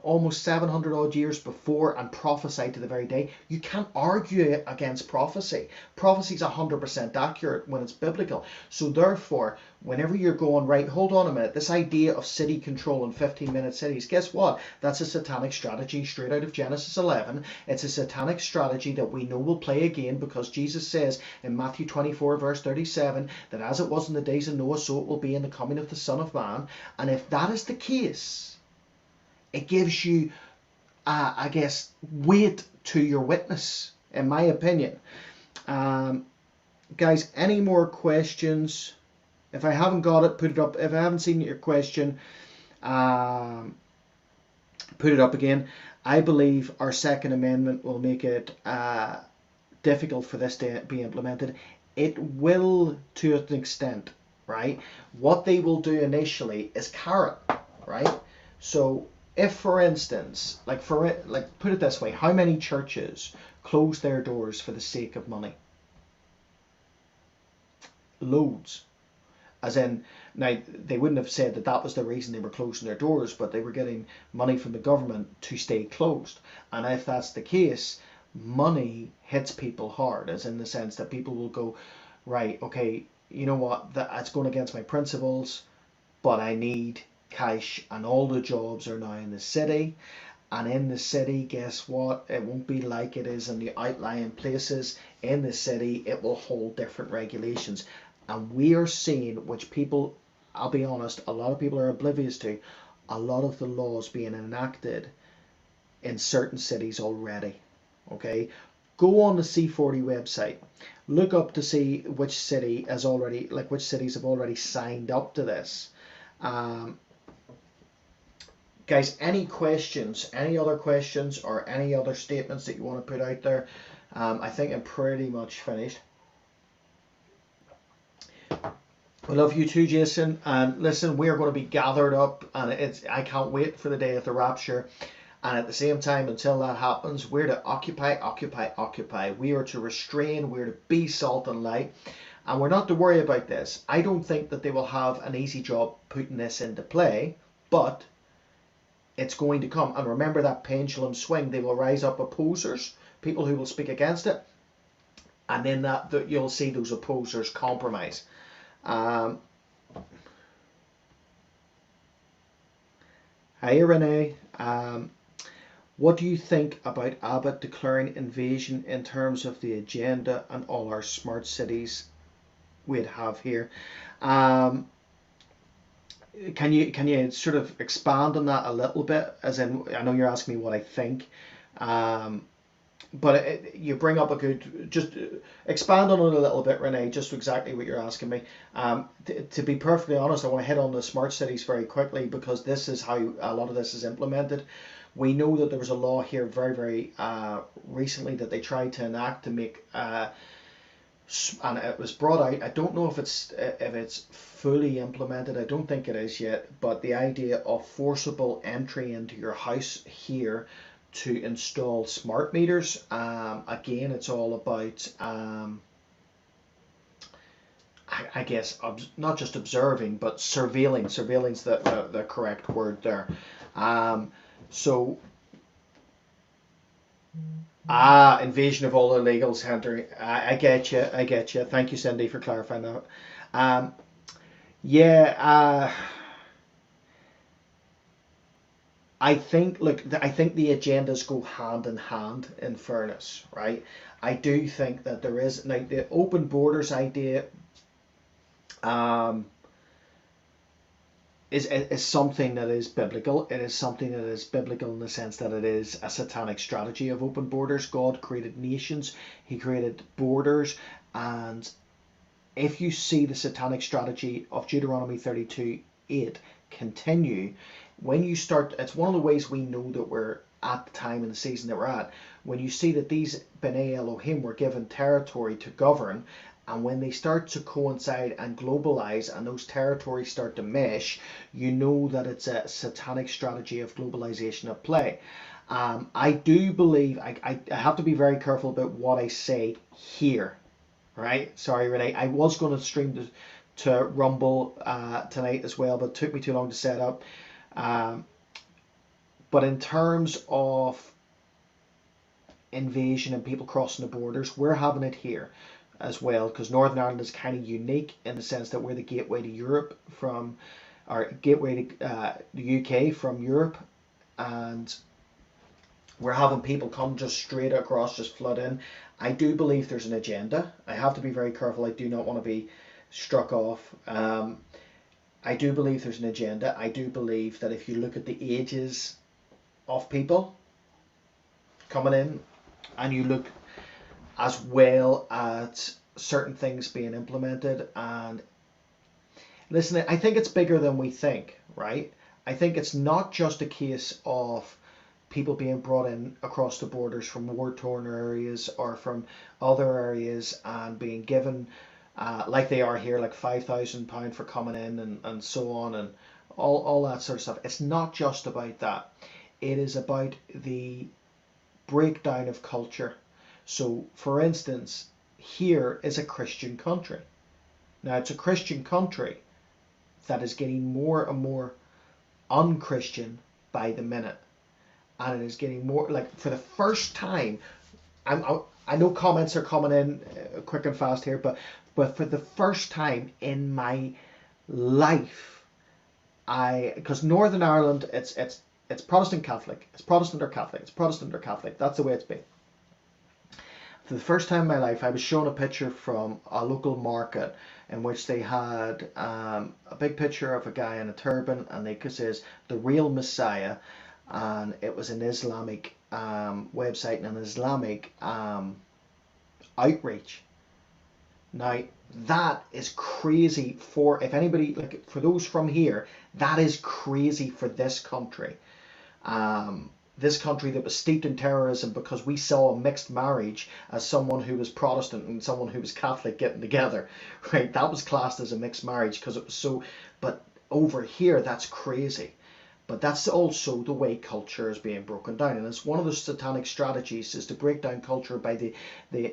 almost 700 odd years before, and prophesied to the very day, you can't argue against prophecy. Prophecy is 100% accurate when it's biblical. So therefore, whenever you're going, right, hold on a minute, this idea of city control and 15-minute cities, guess what? That's a satanic strategy straight out of Genesis 11. It's a satanic strategy that we know will play again, because Jesus says in Matthew 24 verse 37 that as it was in the days of Noah, so it will be in the coming of the Son of Man. And if that is the case, it gives you, I guess, weight to your witness, in my opinion. Guys, any more questions? If I haven't got it, put it up. If I haven't seen your question, put it up again. I believe our Second Amendment will make it difficult for this to be implemented. It will, to an extent, right? What they will do initially is carrot, right? So if, for instance, put it this way, how many churches closed their doors for the sake of money. Loads. As in, now they wouldn't have said that that was the reason they were closing their doors, but they were getting money from the government to stay closed. And if that's the case, money hits people hard, as in the sense that people will go, right, okay, you know what, that's going against my principles, but I need cash, and all the jobs are now in the city. And in the city, guess what? It won't be like it is in the outlying places. In the city, it will hold different regulations. And we are seeing, which people, I'll be honest, a lot of people are oblivious to, a lot of the laws being enacted in certain cities already. Okay? Go on the C40 website. Look up to see which city has already, like which cities have already signed up to this. Guys, any questions, any other questions or any other statements that you want to put out there? I think I'm pretty much finished. I love you too, Jason. And listen, we are going to be gathered up, and I can't wait for the day of the rapture. And at the same time, until that happens, we're to occupy, occupy, occupy. We are to restrain, we're to be salt and light. And we're not to worry about this. I don't think that they will have an easy job putting this into play, but it's going to come. And remember that pendulum swing. They will rise up opposers, people who will speak against it, and then that you'll see those opposers compromise. Hi Renee. What do you think about Abbott declaring invasion in terms of the agenda and all our smart cities we'd have here? Can you sort of expand on that a little bit? As in, I know you're asking me what I think, but you bring up a good. Just expand on it a little bit, Renee. Just exactly what you're asking me. To be perfectly honest, I want to hit on the smart cities very quickly, because this is how a lot of this is implemented. We know that there was a law here very, very recently that they tried to enact to make. And it was brought out. I don't know if it's fully implemented. I don't think it is yet. But the idea of forcible entry into your house here to install smart meters. Again, it's all about I guess not just observing, but surveilling. Surveilling's the correct word there. So. Invasion of all illegals entering. I get you. I get you. Thank you, Cindy, for clarifying that. Yeah. I think. Look, I think the agendas go hand in hand. In fairness, right? I do think that there is now the open borders idea. Is something that is biblical. It is something that is biblical in the sense that it is a satanic strategy of open borders. God created nations, He created borders, and if you see the satanic strategy of Deuteronomy 32:8 continue, when you start, it's one of the ways we know that we're at the time in the season that we're at, when you see that these B'nai Elohim were given territory to govern, and when they start to coincide and globalize and those territories start to mesh, you know that it's a satanic strategy of globalization at play. I do believe, I have to be very careful about what I say here, right? Sorry, Renee. I was going to stream to Rumble tonight as well, but it took me too long to set up. But in terms of invasion and people crossing the borders, we're having it here as well, because Northern Ireland is kind of unique in the sense that we're the gateway to Europe from, or gateway to the UK from Europe, and we're having people come just straight across, just flood in. I do believe there's an agenda. I have to be very careful. I do not want to be struck off. I do believe there's an agenda. I do believe that if you look at the ages of people coming in, and you look as well at certain things being implemented, and listen, I think it's bigger than we think, right? I think it's not just a case of people being brought in across the borders from war-torn areas or from other areas and being given, like they are here, like £5,000 for coming in and so on, and all that sort of stuff. It's not just about that. It is about the breakdown of culture. So, for instance, here is a Christian country. Now, it's a Christian country that is getting more and more unchristian by the minute. And it is getting more, like, for the first time, I know comments are coming in quick and fast here, but for the first time in my life, because Northern Ireland, it's Protestant Catholic, it's Protestant or Catholic, it's Protestant or Catholic. That's the way it's been. For the first time in my life, I was shown a picture from a local market in which they had a big picture of a guy in a turban, and it says "The Real Messiah," and it was an Islamic website and an Islamic outreach. Now that is crazy for, if anybody, like, for those from here, that is crazy for this country. This country that was steeped in terrorism because we saw a mixed marriage as someone who was Protestant and someone who was Catholic getting together, right? That was classed as a mixed marriage because it was so, but over here, that's crazy. But that's also the way culture is being broken down. And it's one of the satanic strategies is to break down culture by the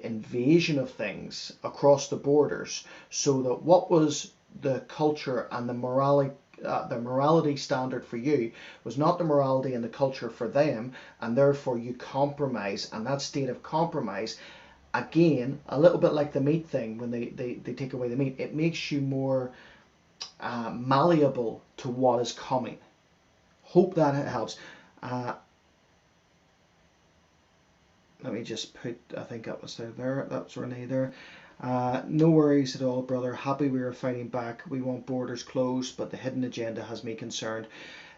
invasion of things across the borders, so that what was the culture and the morality standard for you was not the morality and the culture for them, and therefore you compromise. And that state of compromise, again, a little bit like the meat thing, when they take away the meat, it makes you more malleable to what is coming. Hope that it helps. Let me just put, I think that was there, that's Renee there. No worries at all, brother. Happy we are fighting back. We want borders closed, but the hidden agenda has me concerned.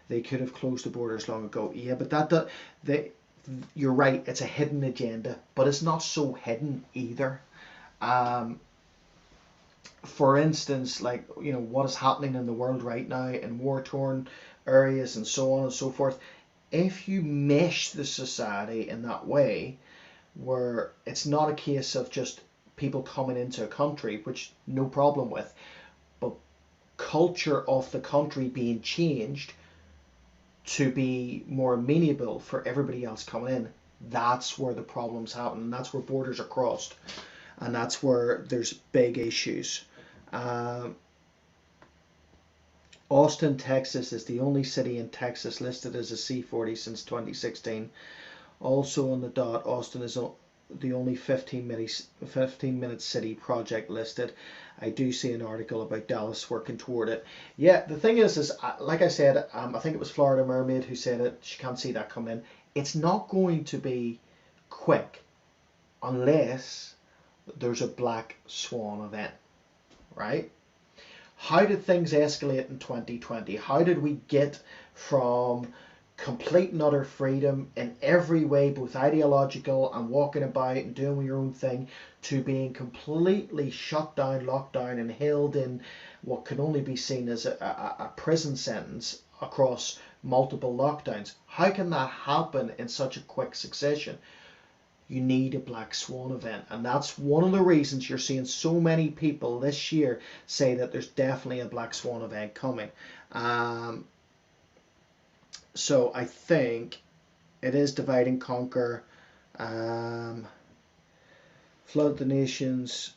They could have closed the borders long ago. Yeah, but you're right, it's a hidden agenda, but it's not so hidden either. For instance, like, you know, what is happening in the world right now in war-torn areas and so on and so forth. If you mesh the society in that way, where it's not a case of just people coming into a country, which no problem with, but culture of the country being changed to be more amenable for everybody else coming in, that's where the problems happen, and that's where borders are crossed, and that's where there's big issues. Austin, Texas is the only city in Texas listed as a C40 since 2016. Also on the dot, Austin is the only 15-minute city project listed. I do see an article about Dallas working toward it. Yeah, the thing is like I said, I think it was Florida Mermaid who said it. She can't see that coming in. It's not going to be quick unless there's a black swan event, right? How did things escalate in 2020? How did we get from complete and utter freedom in every way, both ideological and walking about and doing your own thing, to being completely shut down, locked down, and held in what can only be seen as a prison sentence across multiple lockdowns? How can that happen in such a quick succession? You need a black swan event, and that's one of the reasons you're seeing so many people this year say that there's definitely a black swan event coming. So I think it is divide and conquer. Flood the nations.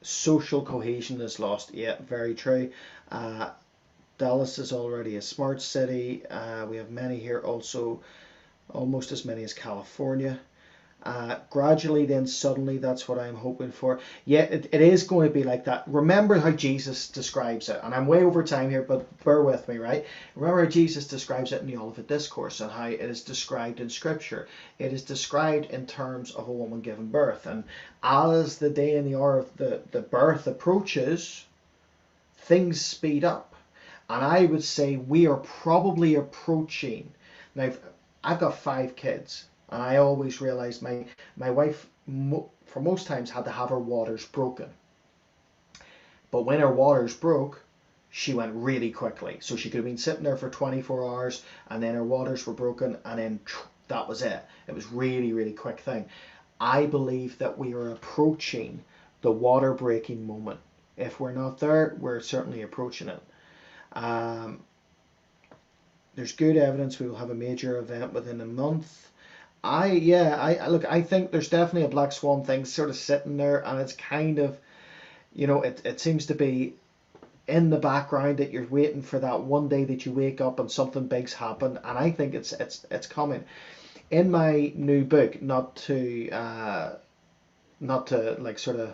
Social cohesion is lost. Yeah, very true. Dallas is already a smart city. We have many here also, almost as many as California. Gradually, then suddenly, that's what I'm hoping for. Yeah, it is going to be like that. Remember how Jesus describes it, and I'm way over time here, but bear with me, right? Remember how Jesus describes it in the Olivet Discourse, and how it is described in Scripture. It is described in terms of a woman giving birth, and as the day and the hour of the birth approaches, things speed up. And I would say we are probably approaching, now I've got 5 kids, and I always realized my wife for most times had to have her waters broken. But when her waters broke, she went really quickly. So she could have been sitting there for 24 hours, and then her waters were broken, and then that was it. It was really, really quick thing. I believe that we are approaching the water breaking moment. If we're not there, we're certainly approaching it. There's good evidence we will have a major event within a month. Look, I think there's definitely a black swan thing sort of sitting there, and it's kind of, it seems to be in the background, that you're waiting for that one day that you wake up and something big's happened, and I think it's coming. In my new book, not to like sort of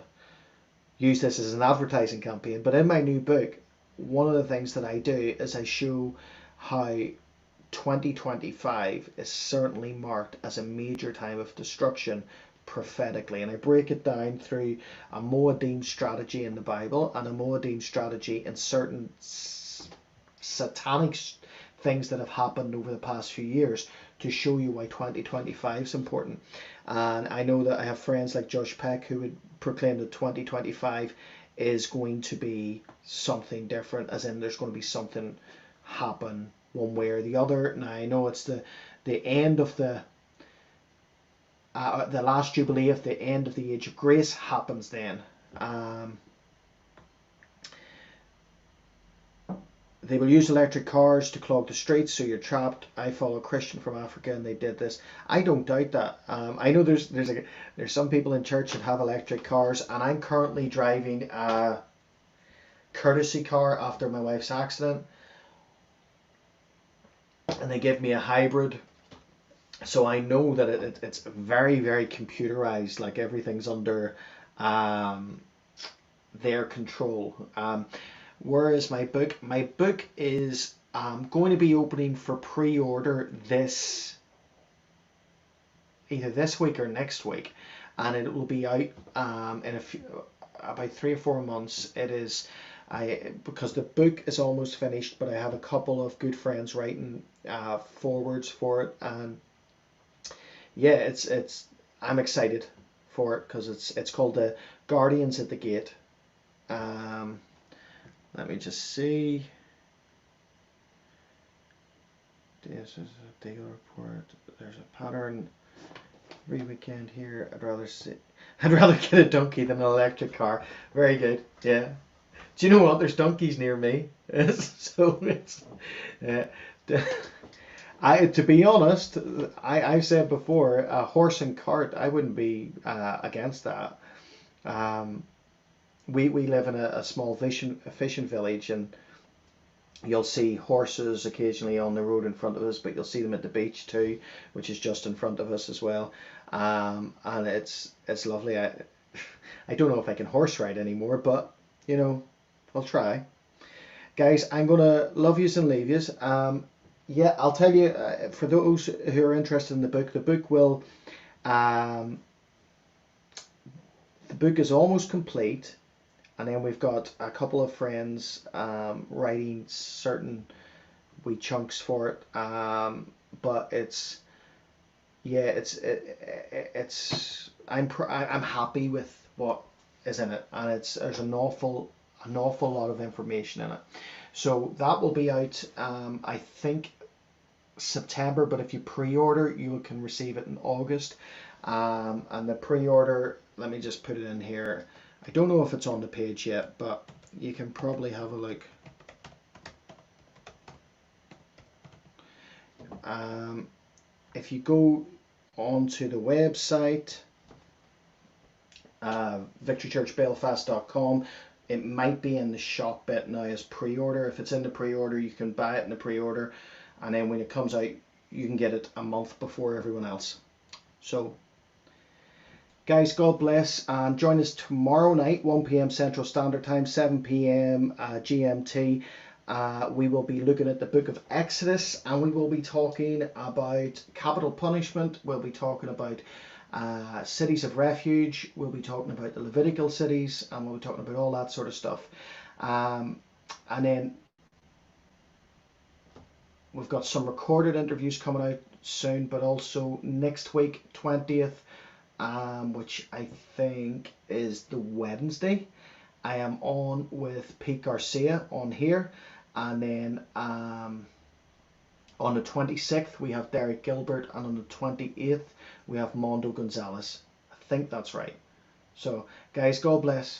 use this as an advertising campaign, but in my new book, one of the things that I do is I show how 2025 is certainly marked as a major time of destruction prophetically, and I break it down through a Moedim strategy in the Bible and a Moedim strategy in certain satanic things that have happened over the past few years, to show you why 2025 is important. And I know that I have friends like Josh Peck who would proclaim that 2025 is going to be something different, as in there's going to be something happen one way or the other. Now I know it's the end of the last jubilee of the end of the age of grace happens then. They will use electric cars to clog the streets, so you're trapped. I follow a Christian from Africa, and they did this. I don't doubt that. I know there's some people in church that have electric cars, and I'm currently driving a courtesy car after my wife's accident, and they give me a hybrid. So I know that it's very, very computerized. Like, everything's under their control. Where is my book? My book is going to be opening for pre-order either this week or next week, and it will be out in about 3 or 4 months. It is because the book is almost finished, but I have a couple of good friends writing forwards for it, and yeah, it's I'm excited for it because it's called The Guardians at the Gate. Let me just see. This is a daily report. There's a pattern. Every weekend here, I'd rather get a donkey than an electric car. Very good. Yeah. Do you know what? There's donkeys near me, so it's. To be honest, I've said before, a horse and cart, I wouldn't be against that. We live in a small fishing village, and you'll see horses occasionally on the road in front of us, but you'll see them at the beach too, which is just in front of us as well. And it's lovely. I don't know if I can horse ride anymore, but I'll try. Guys, I'm gonna love yous and leave yous. Yeah, I'll tell you, for those who are interested in the book will, the book is almost complete, and then we've got a couple of friends writing certain wee chunks for it. But it's I'm happy with what is in it, and there's an awful lot of information in it. So that will be out, I think, September, but if you pre-order, you can receive it in August. And the pre-order, let me just put it in here. I don't know if it's on the page yet, but you can probably have a look. If you go onto the website, victorychurchbelfast.com, it might be in the shop bit now as pre-order. If it's in the pre-order, you can buy it in the pre-order, and then when it comes out, you can get it a month before everyone else. So guys, God bless, and join us tomorrow night, 1 p.m. Central Standard Time, 7 p.m. GMT. We will be looking at the book of Exodus, and we will be talking about capital punishment. We'll be talking about cities of refuge. We'll be talking about the Levitical cities, and we'll be talking about all that sort of stuff. And then we've got some recorded interviews coming out soon, but also next week, 20th, which I think is the Wednesday, I am on with Pete Garcia on here, and then on the 26th we have Derek Gilbert, and on the 28th we have Mondo Gonzalez. I think that's right. So guys, God bless.